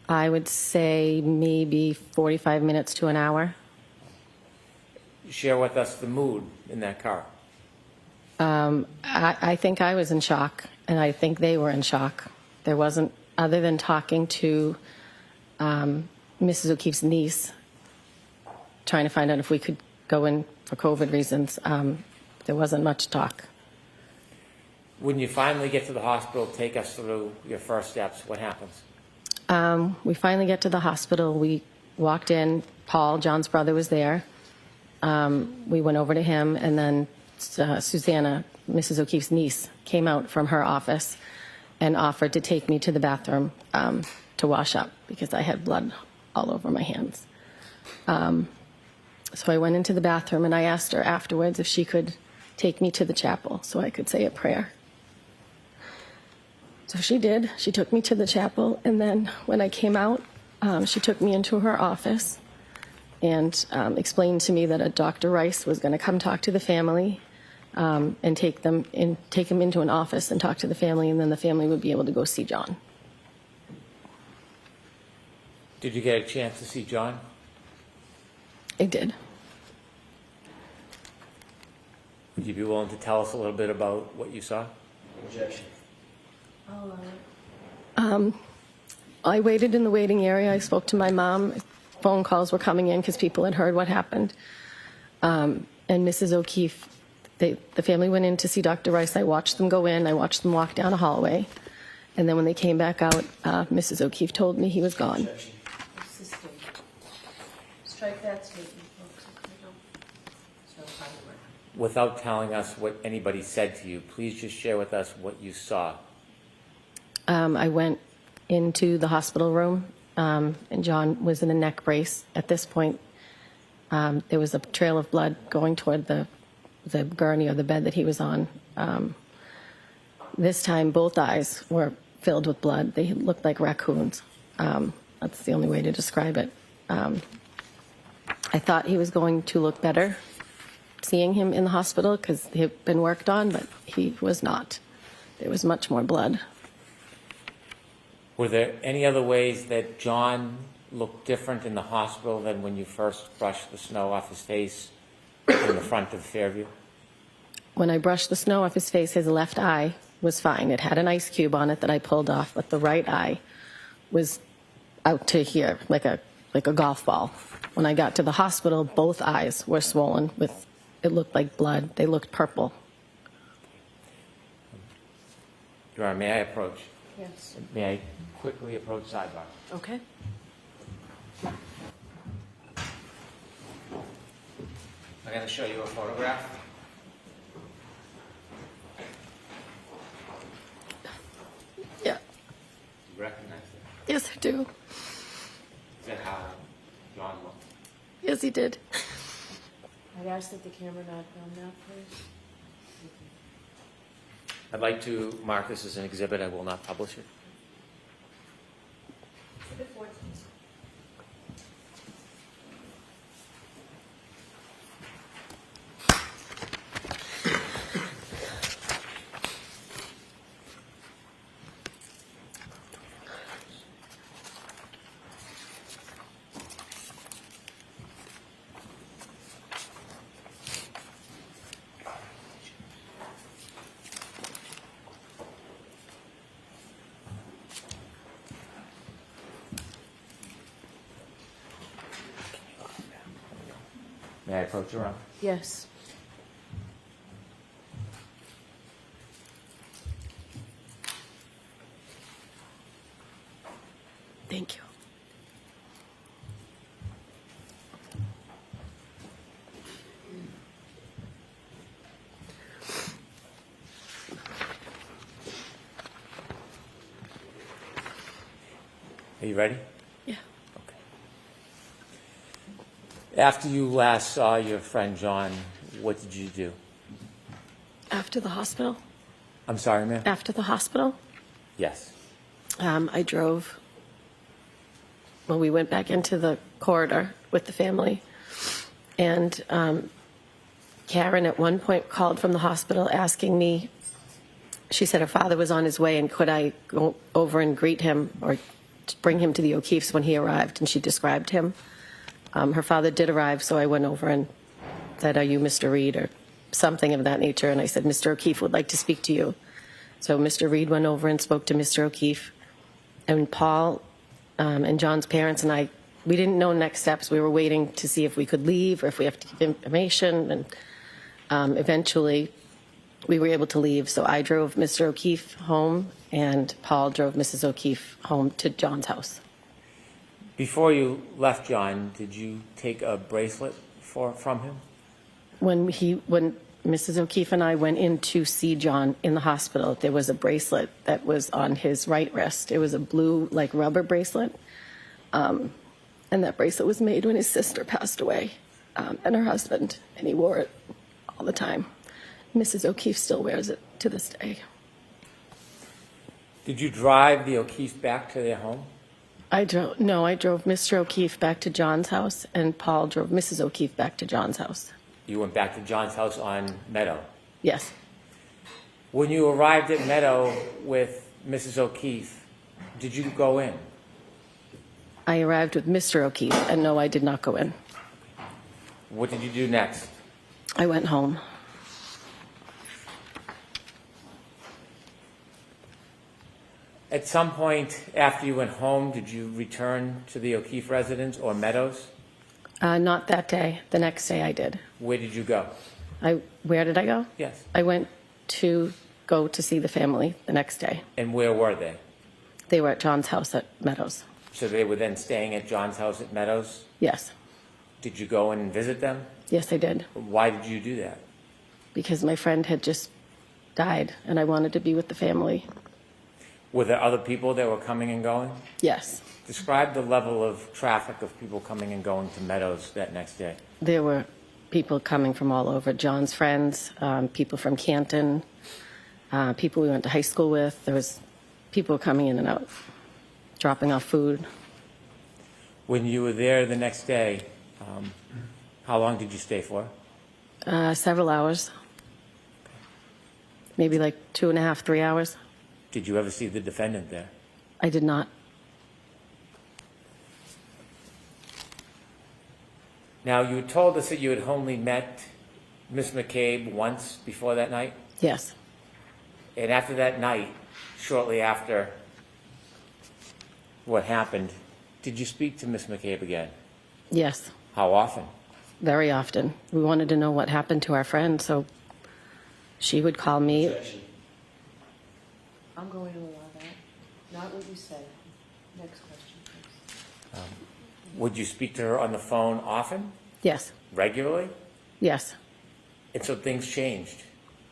Speaker 4: I would say maybe 45 minutes to an hour.
Speaker 1: Share with us the mood in that car.
Speaker 4: I think I was in shock, and I think they were in shock. There wasn't, other than talking to Mrs. O'Keefe's niece, trying to find out if we could go in for COVID reasons, there wasn't much talk.
Speaker 1: When you finally get to the hospital, take us through your first steps. What happens?
Speaker 4: We finally get to the hospital. We walked in. Paul, John's brother, was there. We went over to him, and then Susanna, Mrs. O'Keefe's niece, came out from her office and offered to take me to the bathroom to wash up because I had blood all over my hands. So I went into the bathroom, and I asked her afterwards if she could take me to the chapel so I could say a prayer. So she did. She took me to the chapel, and then when I came out, she took me into her office and explained to me that a Dr. Rice was going to come talk to the family and take them into an office and talk to the family, and then the family would be able to go see John.
Speaker 1: Did you get a chance to see John?
Speaker 4: I did.
Speaker 1: Would you be willing to tell us a little bit about what you saw?
Speaker 8: Objection.
Speaker 4: I waited in the waiting area. I spoke to my mom. Phone calls were coming in because people had heard what happened. And Mrs. O'Keefe, the family went in to see Dr. Rice. I watched them go in. I watched them walk down a hallway. And then when they came back out, Mrs. O'Keefe told me he was gone.
Speaker 8: Objection.
Speaker 3: Strike that statement, folks.
Speaker 1: Without telling us what anybody said to you, please just share with us what you saw.
Speaker 4: I went into the hospital room, and John was in a neck brace. At this point, there was a trail of blood going toward the gurney or the bed that he was on. This time, both eyes were filled with blood. They looked like raccoons. That's the only way to describe it. I thought he was going to look better seeing him in the hospital because he had been worked on, but he was not. There was much more blood.
Speaker 1: Were there any other ways that John looked different in the hospital than when you first brushed the snow off his face in the front of Fairview?
Speaker 4: When I brushed the snow off his face, his left eye was fine. It had an ice cube on it that I pulled off, but the right eye was out to here, like a golf ball. When I got to the hospital, both eyes were swollen with, it looked like blood. They looked purple.
Speaker 1: Your Honor, may I approach?
Speaker 3: Yes.
Speaker 1: May I quickly approach sidebar?
Speaker 3: Okay.
Speaker 1: I'm going to show you a photograph.
Speaker 4: Yeah.
Speaker 1: You recognize it?
Speaker 4: Yes, I do.
Speaker 1: Is that how John looked?
Speaker 4: Yes, he did.
Speaker 3: I'd ask that the camera not film that, please.
Speaker 1: I'd like to mark this as an exhibit. I will not publish it.
Speaker 5: Exhibit 14.
Speaker 1: May I approach Your Honor?
Speaker 3: Yes.
Speaker 4: Thank you.
Speaker 1: Are you ready?
Speaker 4: Yeah.
Speaker 1: Okay. After you last saw your friend John, what did you do?
Speaker 4: After the hospital?
Speaker 1: I'm sorry, ma'am?
Speaker 4: After the hospital?
Speaker 1: Yes.
Speaker 4: I drove. Well, we went back into the corridor with the family. And Karen at one point called from the hospital asking me, she said her father was on his way and could I go over and greet him or bring him to the O'Keefe's when he arrived. And she described him. Her father did arrive, so I went over and said, "Are you Mr. Reed?" or something of that nature. And I said, "Mr. O'Keefe would like to speak to you." So Mr. Reed went over and spoke to Mr. O'Keefe. And Paul and John's parents and I, we didn't know next steps. We were waiting to see if we could leave or if we have to give information. And eventually, we were able to leave. So I drove Mr. O'Keefe home, and Paul drove Mrs. O'Keefe home to John's house.
Speaker 1: Before you left John, did you take a bracelet from him?
Speaker 4: When Mrs. O'Keefe and I went in to see John in the hospital, there was a bracelet that was on his right wrist. It was a blue, like, rubber bracelet. And that bracelet was made when his sister passed away, and her husband, and he wore it all the time. Mrs. O'Keefe still wears it to this day.
Speaker 1: Did you drive the O'Keefe back to their home?
Speaker 4: I drove Mr. O'Keefe back to John's house, and Paul drove Mrs. O'Keefe back to John's house.
Speaker 1: You went back to John's house on Meadow.
Speaker 4: Yes.
Speaker 1: When you arrived at Meadow with Mrs. O'Keefe, did you go in?
Speaker 4: I arrived with Mr. O'Keefe, and no, I did not go in.
Speaker 1: What did you do next?
Speaker 4: I went home.
Speaker 1: At some point after you went home, did you return to the O'Keefe residence or Meadows?
Speaker 4: Not that day. The next day I did.
Speaker 1: Where did you go?
Speaker 4: Where did I go?
Speaker 1: Yes.
Speaker 4: I went to go to see the family the next day.
Speaker 1: And where were they?
Speaker 4: They were at John's house at Meadows.
Speaker 1: So they were then staying at John's house at Meadows?
Speaker 4: Yes.
Speaker 1: Did you go in and visit them?
Speaker 4: Yes, I did.
Speaker 1: Why did you do that?
Speaker 4: Because my friend had just died and I wanted to be with the family.
Speaker 1: Were there other people that were coming and going?
Speaker 4: Yes.
Speaker 1: Describe the level of traffic of people coming and going to Meadows that next day.
Speaker 4: There were people coming from all over. John's friends, people from Canton, people we went to high school with. There was people coming in and out, dropping off food.
Speaker 1: When you were there the next day, how long did you stay for?
Speaker 4: Several hours. Maybe like 2.5, 3 hours.
Speaker 1: Did you ever see the defendant there?
Speaker 4: I did not.
Speaker 1: Now, you told us that you had only met Miss McCabe once before that night?
Speaker 4: Yes.
Speaker 1: And after that night, shortly after what happened, did you speak to Miss McCabe again?
Speaker 4: Yes.
Speaker 1: How often?
Speaker 4: Very often. We wanted to know what happened to our friend, so she would call me.
Speaker 3: I'm going to allow that. Not what you said. Next question, please.
Speaker 1: Would you speak to her on the phone often?
Speaker 4: Yes.
Speaker 1: Regularly?
Speaker 4: Yes.
Speaker 1: And so things changed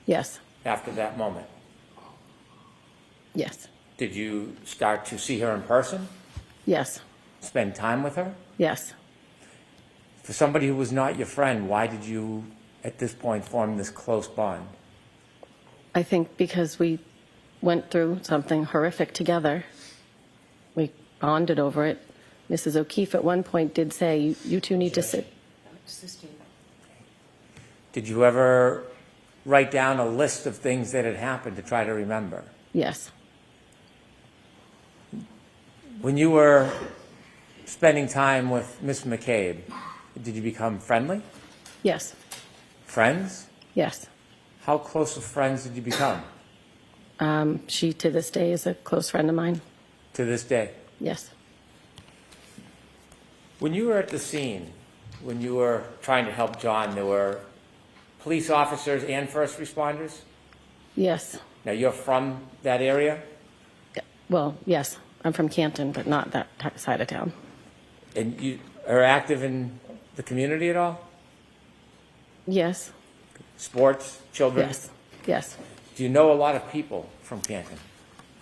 Speaker 4: Yes.
Speaker 1: after that moment.
Speaker 4: Yes.
Speaker 1: Did you start to see her in person?
Speaker 4: Yes.
Speaker 1: Spend time with her?
Speaker 4: Yes.
Speaker 1: For somebody who was not your friend, why did you, at this point, form this close bond?
Speaker 4: I think because we went through something horrific together. We bonded over it. Mrs. O'Keefe at one point did say, you two need to sit.
Speaker 3: Assisting.
Speaker 1: Did you ever write down a list of things that had happened to try to remember?
Speaker 4: Yes.
Speaker 1: When you were spending time with Miss McCabe, did you become friendly?
Speaker 4: Yes.
Speaker 1: Friends?
Speaker 4: Yes.
Speaker 1: How close of friends did you become
Speaker 4: She, to this day, is a close friend of mine.
Speaker 1: to this day?
Speaker 4: Yes.
Speaker 1: When you were at the scene, when you were trying to help John, there were police officers and first responders?
Speaker 4: Yes.
Speaker 1: Now, you're from that area,
Speaker 4: Well, yes. I'm from Canton, but not that side of town.
Speaker 1: and you are active in the community at all?
Speaker 4: Yes.
Speaker 1: Sports, children?
Speaker 4: Yes. Yes.
Speaker 1: Do you know a lot of people from Canton?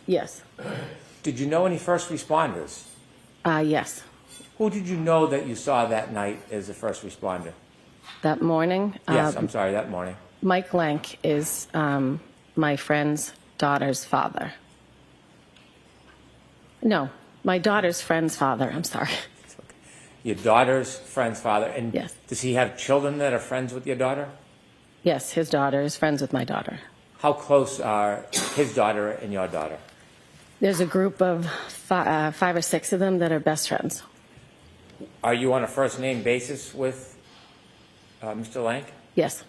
Speaker 4: Yes.
Speaker 1: Did you know any first responders?
Speaker 4: Yes.
Speaker 1: Who did you know that you saw that night as a first responder?
Speaker 4: That morning,
Speaker 1: Yes, I'm sorry, that morning.
Speaker 4: Mike Lank is my friend's daughter's father. No, my daughter's friend's father. I'm sorry.
Speaker 1: Your daughter's friend's father. And
Speaker 4: Yes.
Speaker 1: does he have children that are friends with your daughter?
Speaker 4: Yes, his daughter is friends with my daughter.
Speaker 1: How close are his daughter and your daughter?
Speaker 4: There's a group of 5 or 6 of them that are best friends.
Speaker 1: Are you on a first-name basis with Mr. Lank?
Speaker 4: Yes,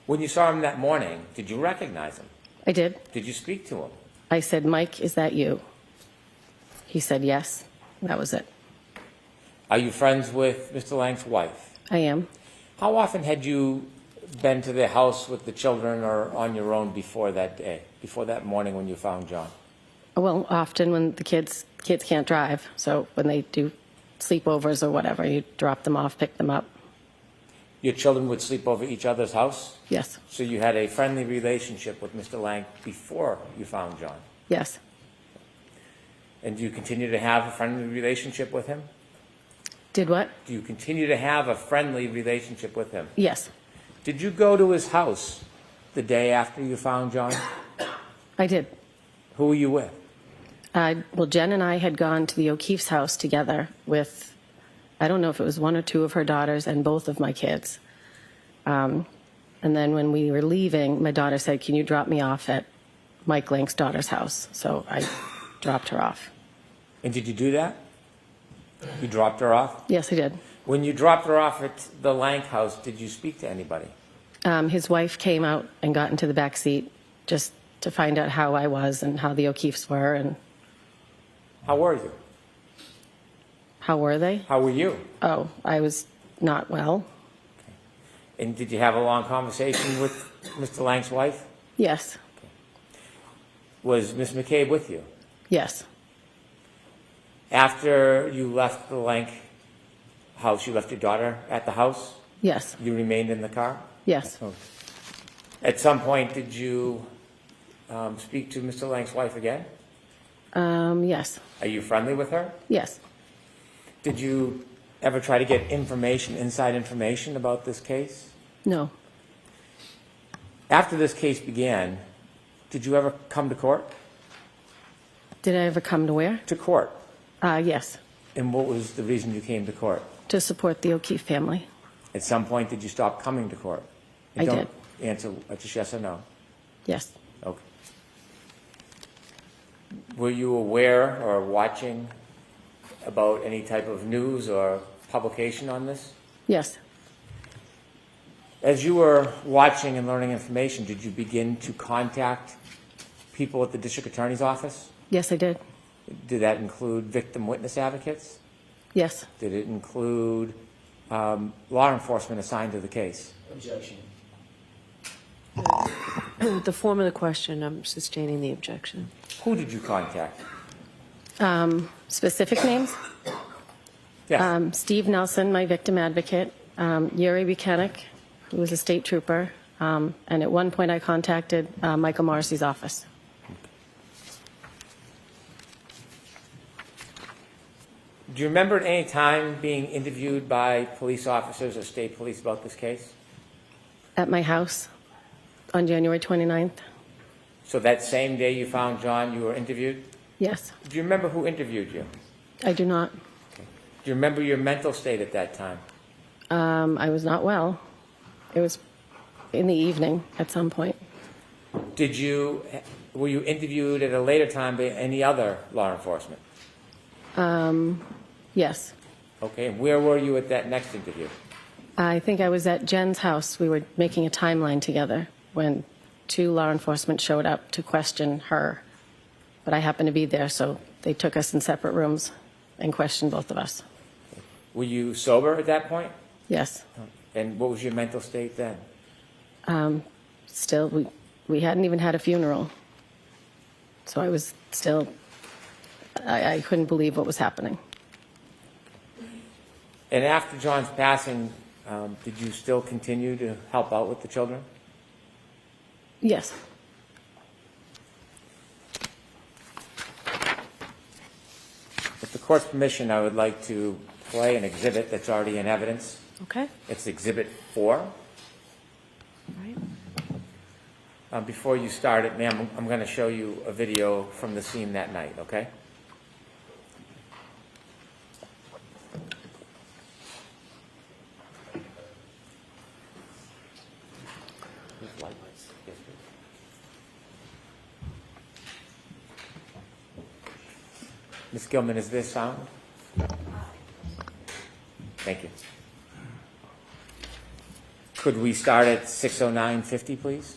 Speaker 1: When you saw him that morning, did you recognize him?
Speaker 4: I did.
Speaker 1: Did you speak to him?
Speaker 4: I said, Mike, is that you? He said, yes. That was it.
Speaker 1: Are you friends with Mr. Lank's wife?
Speaker 4: I am.
Speaker 1: How often had you been to their house with the children or on your own before that day, before that morning when you found John?
Speaker 4: Well, often when the kids can't drive, so when they do sleepovers or whatever, you drop them off, pick them up.
Speaker 1: Your children would sleep over each other's house?
Speaker 4: Yes,
Speaker 1: So you had a friendly relationship with Mr. Lank before you found John?
Speaker 4: yes.
Speaker 1: And do you continue to have a friendly relationship with him?
Speaker 4: Did what?
Speaker 1: Do you continue to have a friendly relationship with him?
Speaker 4: Yes,
Speaker 1: Did you go to his house the day after you found John?
Speaker 4: I did.
Speaker 1: Who were you with?
Speaker 4: Well, Jen and I had gone to the O'Keefe's house together with, I don't know if it was 1 or 2 of her daughters and both of my kids. And then when we were leaving, my daughter said, can you drop me off at Mike Lank's daughter's house? So I dropped her off.
Speaker 1: And did you do that? You dropped her off?
Speaker 4: Yes, I did.
Speaker 1: When you dropped her off at the Lank house, did you speak to anybody?
Speaker 4: His wife came out and got into the back seat just to find out how I was and how the O'Keefes were. And
Speaker 1: How were you?
Speaker 4: How were they?
Speaker 1: How were you?
Speaker 4: Oh, I was not well.
Speaker 1: And did you have a long conversation with Mr. Lang's wife?
Speaker 4: Yes,
Speaker 1: Was Ms. McCabe with you?
Speaker 4: yes,
Speaker 1: After you left the Lang house, you left your daughter at the house?
Speaker 4: yes,
Speaker 1: You remained in the car?
Speaker 4: yes.
Speaker 1: Oh. At some point, did you speak to Mr. Lang's wife again?
Speaker 4: Yes,
Speaker 1: Are you friendly with her?
Speaker 4: yes.
Speaker 1: Did you ever try to get inside information about this case?
Speaker 4: No,
Speaker 1: After this case began, did you ever come to court?
Speaker 4: did I ever come to where?
Speaker 1: To court.
Speaker 4: Yes,
Speaker 1: And what was the reason you came to court?
Speaker 4: to support the O'Keefe family.
Speaker 1: At some point, did you stop coming to court?
Speaker 4: I
Speaker 1: Don't
Speaker 4: did.
Speaker 1: answer just yes or no.
Speaker 4: Yes,
Speaker 1: Okay. Were you aware or watching about any type of news or publication on this?
Speaker 4: yes,
Speaker 1: As you were watching and learning information, did you begin to contact people at the district attorney's office?
Speaker 4: yes, I did.
Speaker 1: Did that include victim witness advocates?
Speaker 4: Yes,
Speaker 1: Did it include law enforcement assigned to the case?
Speaker 7: Objection.
Speaker 3: The form of the question, I'm sustaining the objection.
Speaker 1: Who did you contact?
Speaker 4: specific names?
Speaker 1: Yes.
Speaker 4: Steve Nelson, my victim advocate, Yuri Buchanan, who was a state trooper, and at one point I contacted Michael Morrissey's office.
Speaker 1: Do you remember at any time being interviewed by police officers or state police about this case?
Speaker 4: At my house on January 29th?
Speaker 1: So that same day you found John, you were interviewed?
Speaker 4: Yes,
Speaker 1: Do you remember who interviewed you?
Speaker 4: I do not.
Speaker 1: Do you remember your mental state at that time?
Speaker 4: I was not well. It was in the evening at some point.
Speaker 1: Were you interviewed at a later time by any other law enforcement?
Speaker 4: Yes.
Speaker 1: Okay, and where were you at that next interview?
Speaker 4: I think I was at Jen's house. We were making a timeline together when two law enforcement showed up to question her. But I happened to be there, so they took us in separate rooms and questioned both of us.
Speaker 1: Were you sober at that point?
Speaker 4: Yes.
Speaker 1: And what was your mental state then?
Speaker 4: Still, we hadn't even had a funeral. So I was still, I couldn't believe what was happening.
Speaker 1: And after John's passing, did you still continue to help out with the children?
Speaker 4: Yes.
Speaker 1: With the court's permission, I would like to play an exhibit that's already in evidence.
Speaker 3: Okay?
Speaker 1: It's Exhibit 4.
Speaker 3: All right.
Speaker 1: Before you start it, ma'am, I'm going to show you a video from the scene that night, okay? Ms. Gilman, is this sound? Thank you. Could we start at 6:09:50, please?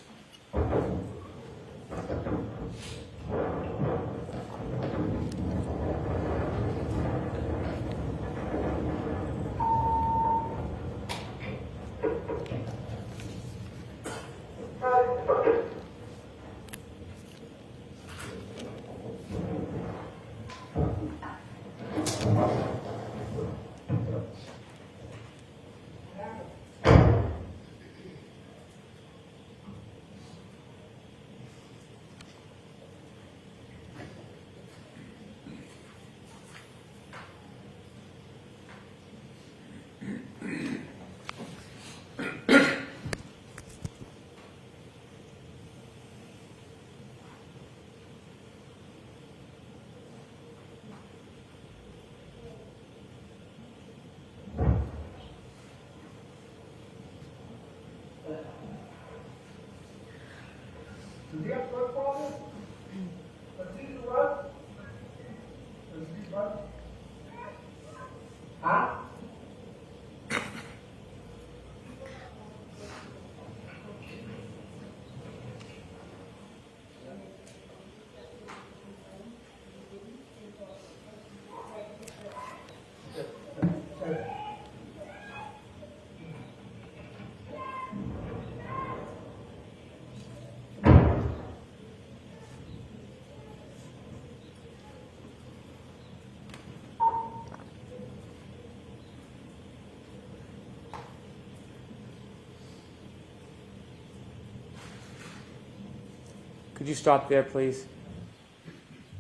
Speaker 1: Could you stop there, please?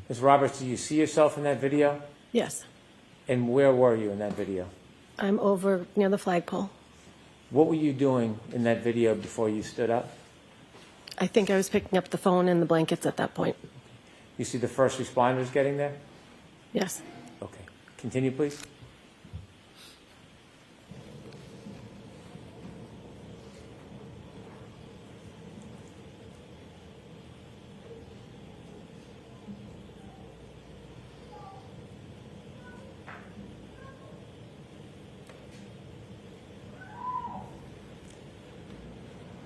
Speaker 1: Ms. Roberts, do you see yourself in that video?
Speaker 4: Yes.
Speaker 1: And where were you in that video?
Speaker 4: I'm over near the flagpole.
Speaker 1: What were you doing in that video before you stood up?
Speaker 4: I think I was picking up the phone and the blankets at that point.
Speaker 1: You see the first responders getting there?
Speaker 4: Yes.
Speaker 1: Okay. Continue, please.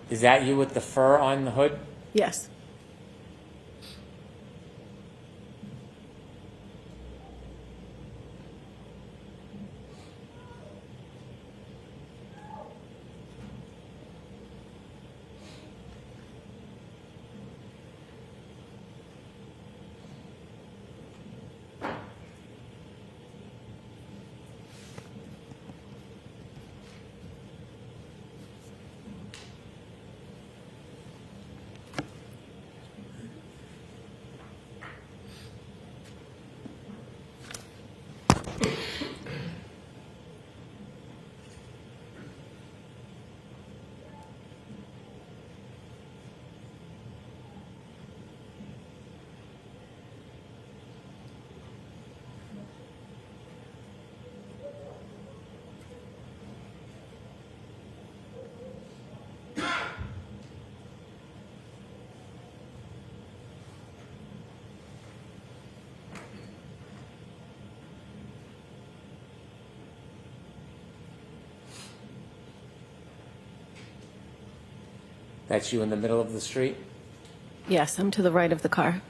Speaker 1: Is that you with the fur on the hood?
Speaker 4: Yes.
Speaker 1: That's you in the middle of the street?
Speaker 4: Yes, I'm to the right of the car.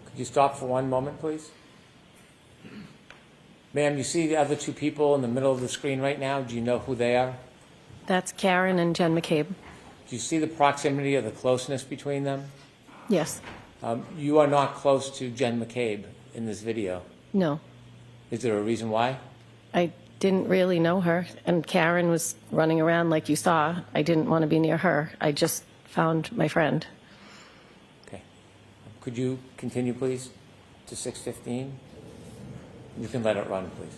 Speaker 1: Could you stop for one moment, please? Ma'am, you see the other two people in the middle of the screen right now? Do you know who they are?
Speaker 4: That's Karen and Jen McCabe.
Speaker 1: Do you see the proximity or the closeness between them?
Speaker 4: Yes.
Speaker 1: You are not close to Jen McCabe in this video.
Speaker 4: No.
Speaker 1: Is there a reason why?
Speaker 4: I didn't really know her, and Karen was running around like you saw. I didn't want to be near her. I just found my friend.
Speaker 1: Okay. Could you continue, please, to 6:15? You can let it run, please.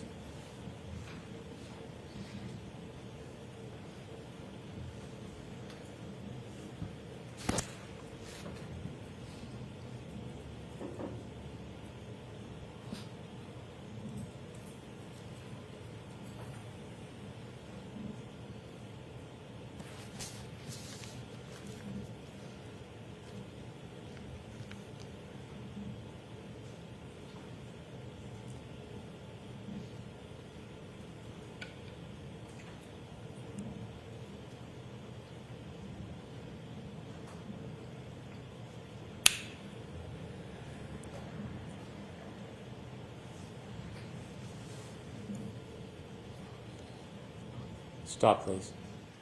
Speaker 1: Stop, please.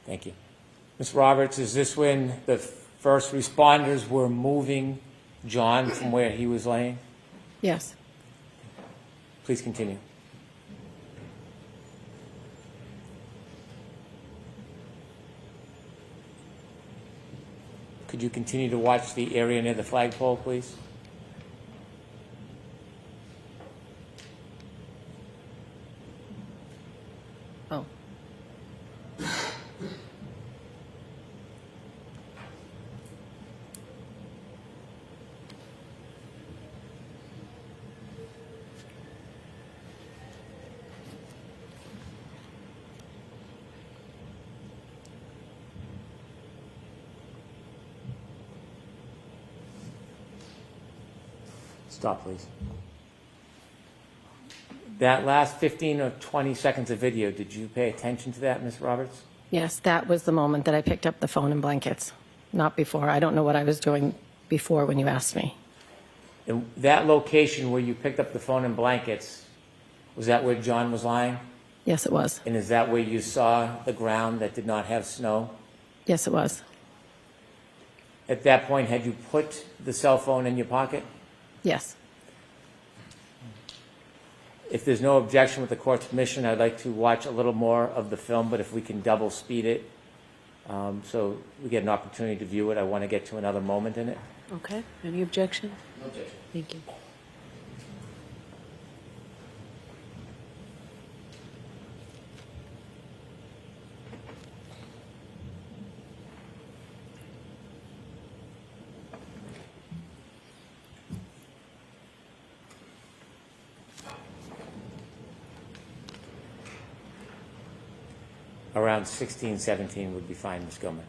Speaker 1: Thank you. Ms. Roberts, is this when the first responders were moving John from where he was laying?
Speaker 4: Yes.
Speaker 1: Please continue. Could you continue to watch the area near the flagpole, please?
Speaker 4: Oh.
Speaker 1: Stop, please. That last 15 or 20 seconds of video, did you pay attention to that, Ms. Roberts?
Speaker 4: Yes, that was the moment that I picked up the phone and blankets, not before. I don't know what I was doing before when you asked me.
Speaker 1: And that location where you picked up the phone and blankets, was that where John was lying?
Speaker 4: Yes, it was.
Speaker 1: And is that where you saw the ground that did not have snow?
Speaker 4: Yes, it was.
Speaker 1: At that point, had you put the cell phone in your pocket?
Speaker 4: Yes.
Speaker 1: If there's no objection with the court's permission, I'd like to watch a little more of the film, but if we can double speed it, so we get an opportunity to view it. I want to get to another moment in it.
Speaker 3: Okay, any objection?
Speaker 1: No objection.
Speaker 3: Thank you.
Speaker 1: Around 16, 17 would be fine, Ms. Gilman.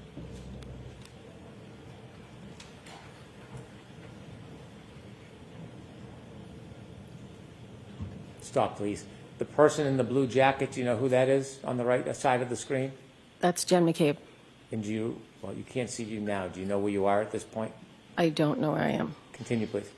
Speaker 1: Stop, please. The person in the blue jacket, do you know who that is on the right side of the screen?
Speaker 4: That's Jen McCabe.
Speaker 1: And do you, well, you can't see you now. Do you know where you are at this point?
Speaker 4: I don't know where I am.
Speaker 1: Continue, please.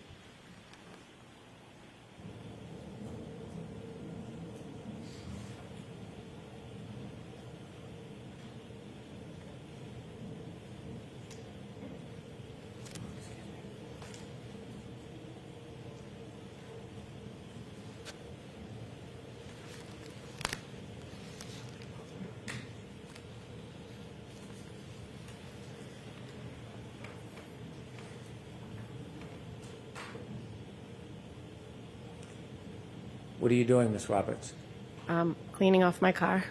Speaker 1: What are you doing, Ms. Roberts?
Speaker 4: Cleaning off my car.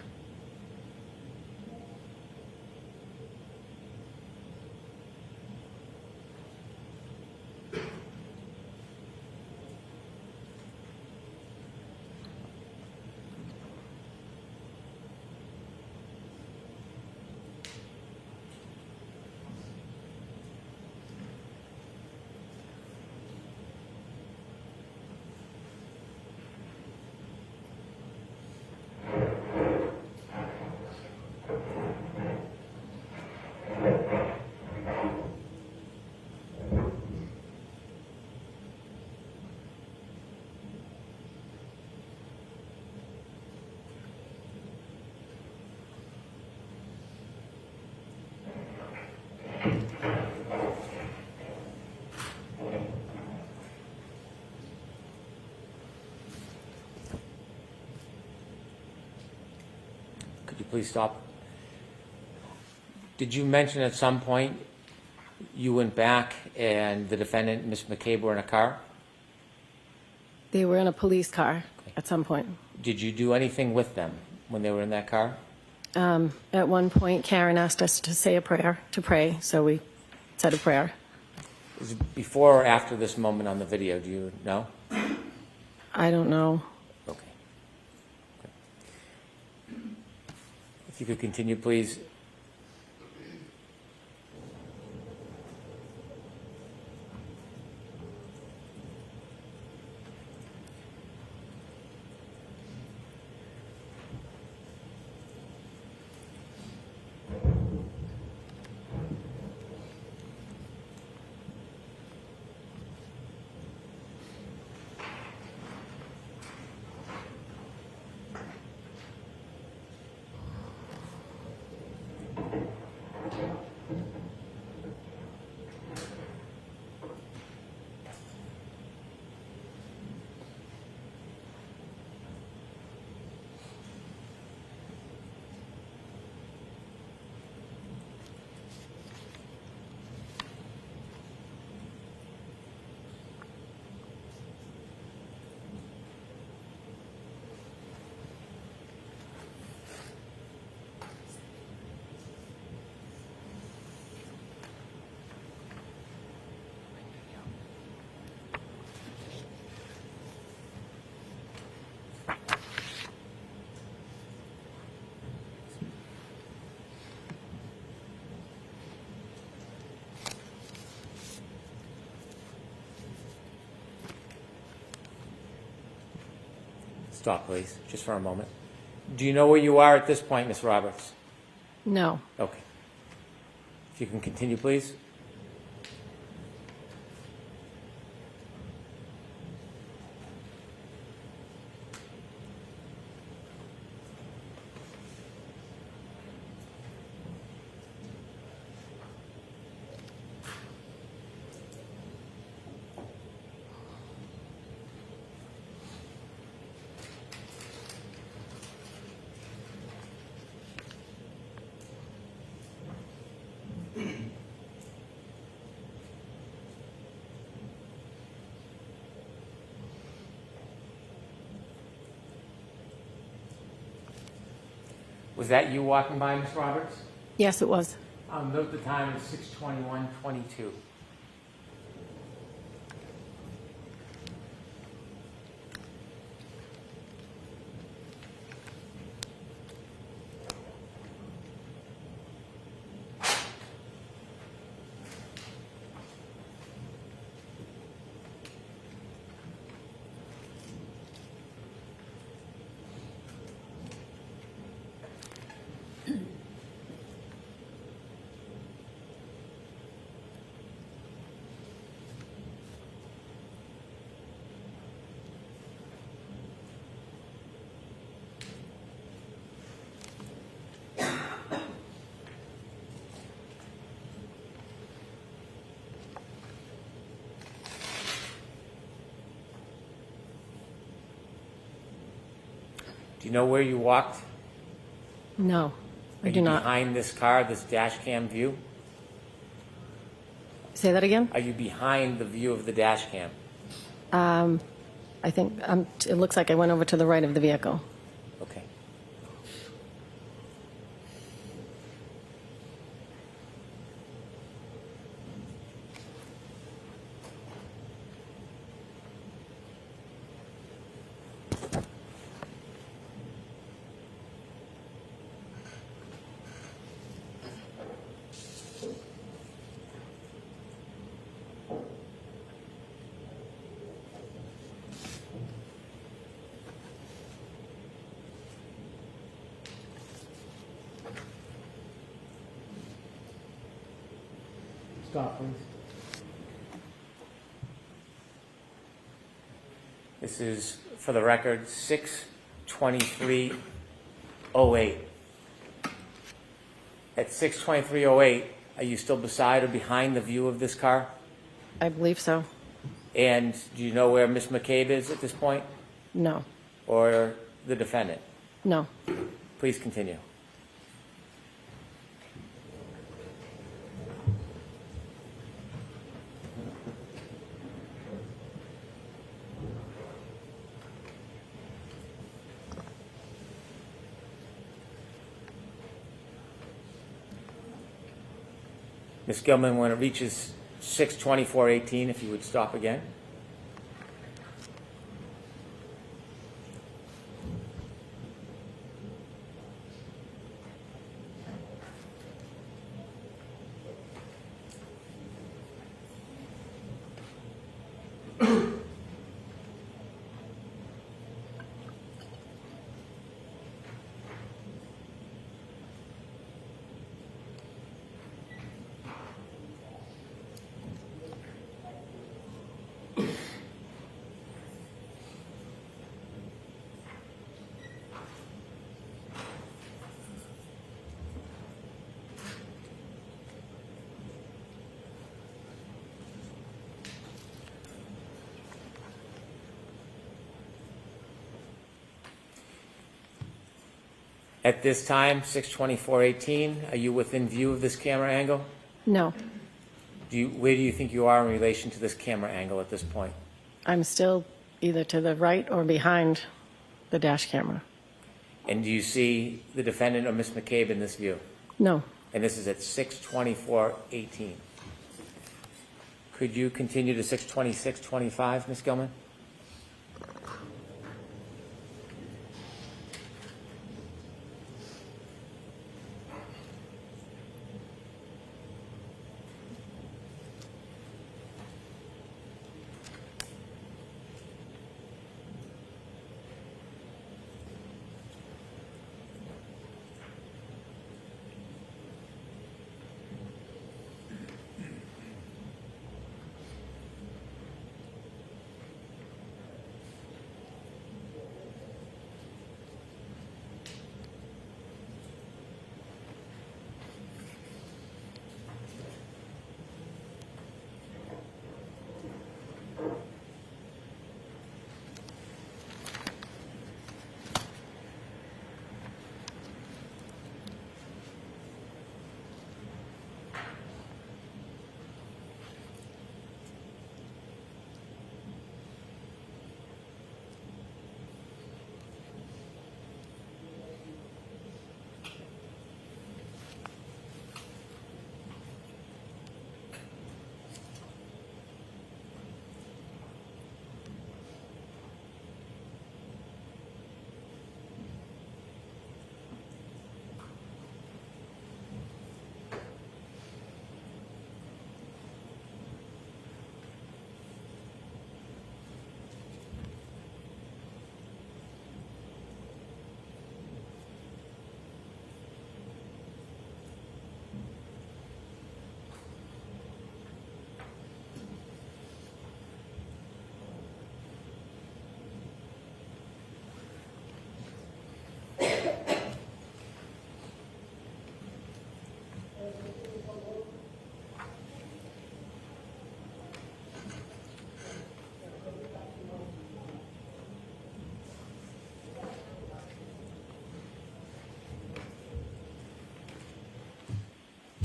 Speaker 4: Could you please stop? Did you mention at some point you went back and the defendant, Ms. McCabe, were in a car? They were in a police car at some point.
Speaker 1: Did you do anything with them when they were in that car?
Speaker 4: At one point, Karen asked us to say a prayer, to pray, so we said a prayer.
Speaker 1: Is it before or after this moment on the video? Do you know?
Speaker 4: I don't know.
Speaker 1: Okay. If you could continue, please. Stop, please, just for a moment. Do you know where you are at this point, Ms. Roberts?
Speaker 4: No.
Speaker 1: Okay. If you can continue, please. Was that you walking by, Ms. Roberts?
Speaker 4: Yes, it was.
Speaker 1: Note the time is 6:21:22. Do you know where you walked?
Speaker 4: No, I
Speaker 1: Are
Speaker 4: do
Speaker 1: you
Speaker 4: not.
Speaker 1: behind this car, this dash cam view?
Speaker 4: Say that again?
Speaker 1: Are you behind the view of the dash cam?
Speaker 4: I think it looks like I went over to the right of the vehicle.
Speaker 1: Okay. Stop, please. This is, for the record, 6:23:08. At 6:23:08, are you still beside or behind the view of this car?
Speaker 4: I believe so.
Speaker 1: And do you know where Ms. McCabe is at this point,
Speaker 4: No.
Speaker 1: or the defendant?
Speaker 4: No.
Speaker 1: Please continue. Ms. Gilman, when it reaches 6:24:18, if you would stop again. At this time, 6:24:18, are you within view of this camera angle?
Speaker 4: No.
Speaker 1: Where do you think you are in relation to this camera angle at this point?
Speaker 4: I'm still either to the right or behind the dash camera.
Speaker 1: And do you see the defendant or Ms. McCabe in this view?
Speaker 4: No.
Speaker 1: And this is at 6:24:18. Could you continue to 6:26:25, Ms. Gilman?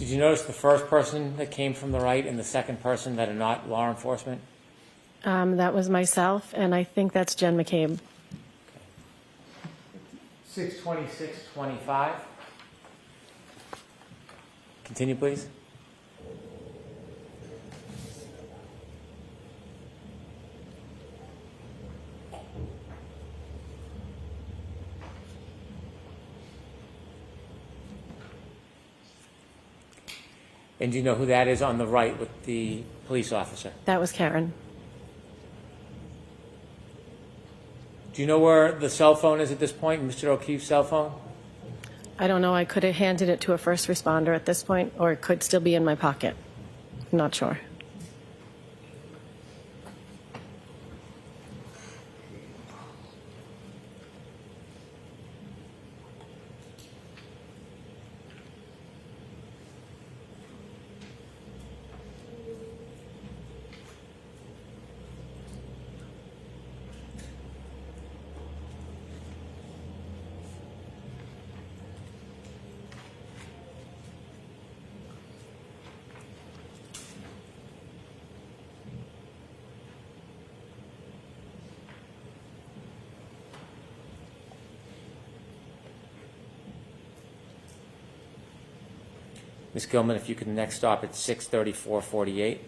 Speaker 1: Did you notice the first person that came from the right and the second person that are not law enforcement?
Speaker 4: That was myself, and I think that's Jen McCabe.
Speaker 1: 62625. Continue, please. And do you know who that is on the right with the police officer?
Speaker 4: That was Karen.
Speaker 1: Do you know where the cell phone is at this point, Mr. O'Keefe's cell phone?
Speaker 4: I don't know. I could have handed it to a first responder at this point, or it could still be in my pocket. I'm not sure.
Speaker 1: Ms. Gilman, if you could next stop at 63448.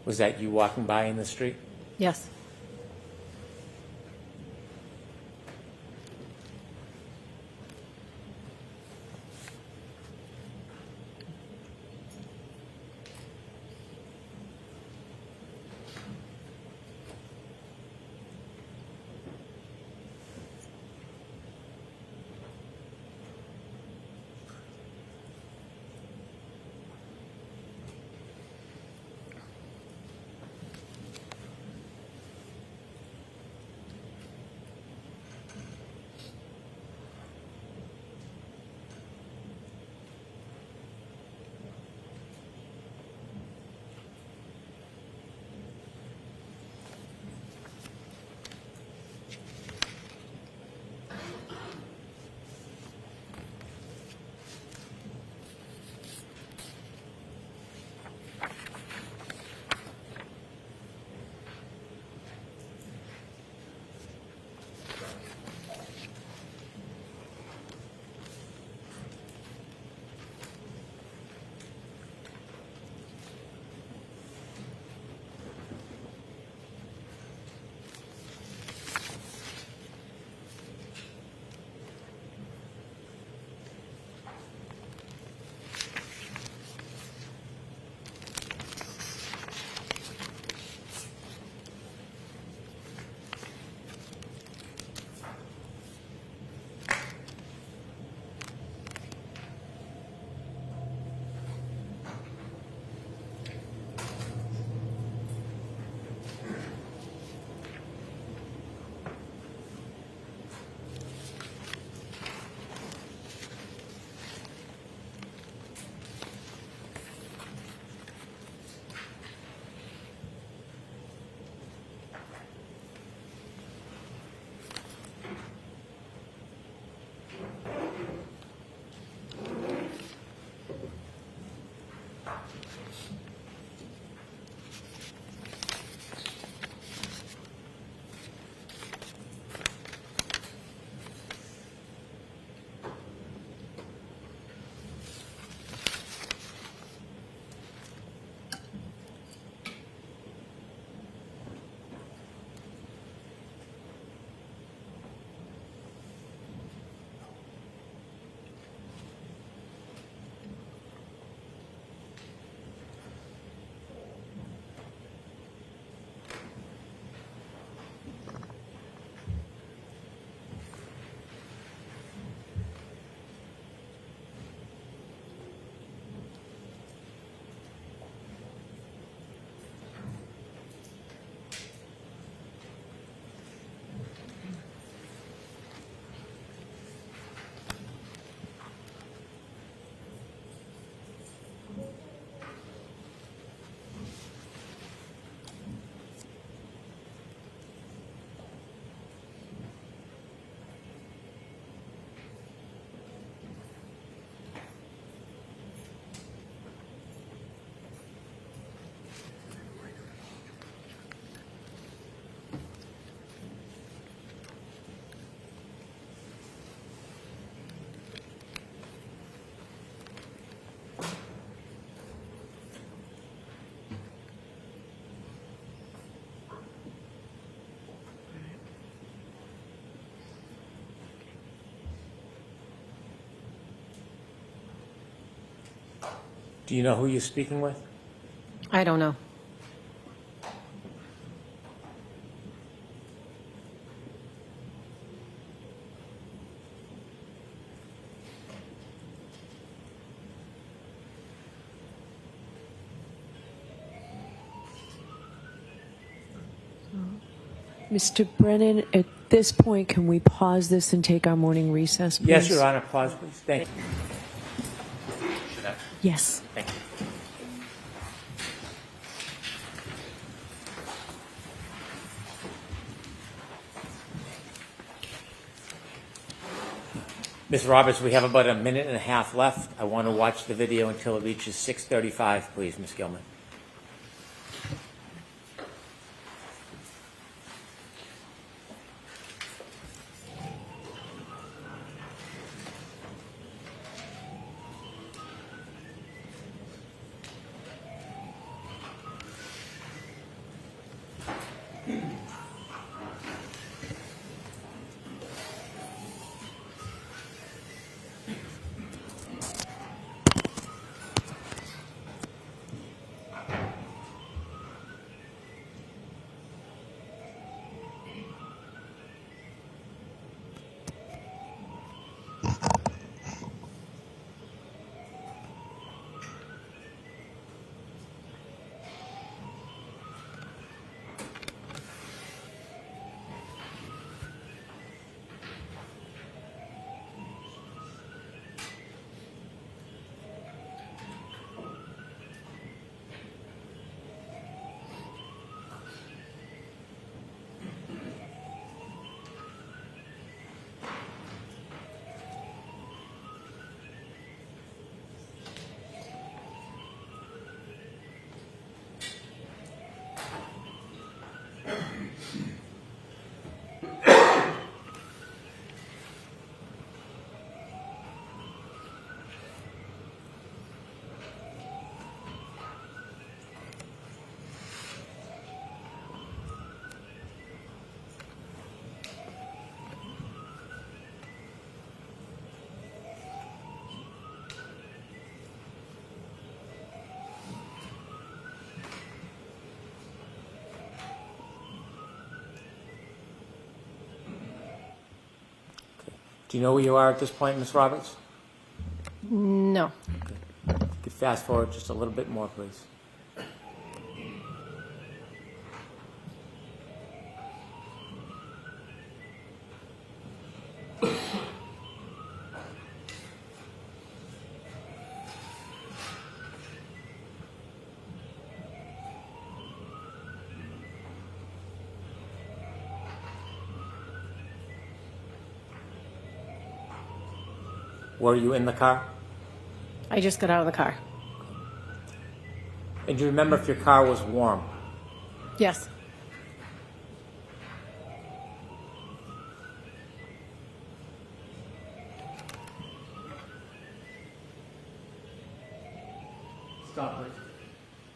Speaker 1: Was that you walking by in the street?
Speaker 4: Yes.
Speaker 1: Do you know who you're speaking with?
Speaker 4: I don't know.
Speaker 3: Mr. Brennan, at this point, can we pause this and take our morning recess, please?
Speaker 1: Yes, Your Honor. Pause, please. Thank you.
Speaker 3: Yes.
Speaker 1: Thank you. Ms. Roberts, we have about a minute and a half left. I want to watch the video until it reaches 6:35, please, Ms. Gilman. Do you know where you are at this point, Ms. Roberts?
Speaker 4: No.
Speaker 1: Could fast forward just a little bit more, please. Were you in the car?
Speaker 4: I just got out of the car.
Speaker 1: And do you remember if your car was warm?
Speaker 4: Yes.
Speaker 1: Stop, please.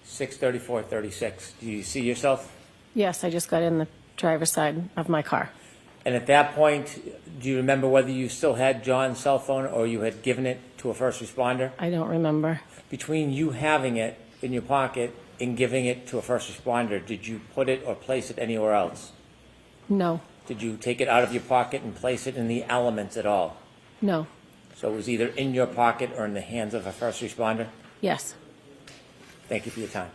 Speaker 1: 6:34:36. Do you see yourself?
Speaker 4: Yes, I just got in the driver's side of my car.
Speaker 1: And at that point, do you remember whether you still had John's cell phone or you had given it to a first responder?
Speaker 4: I don't remember.
Speaker 1: Between you having it in your pocket and giving it to a first responder, did you put it or place it anywhere else?
Speaker 4: No.
Speaker 1: Did you take it out of your pocket and place it in the elements at all?
Speaker 4: No.
Speaker 1: So it was either in your pocket or in the hands of a first responder?
Speaker 4: Yes.
Speaker 1: Thank you for your time.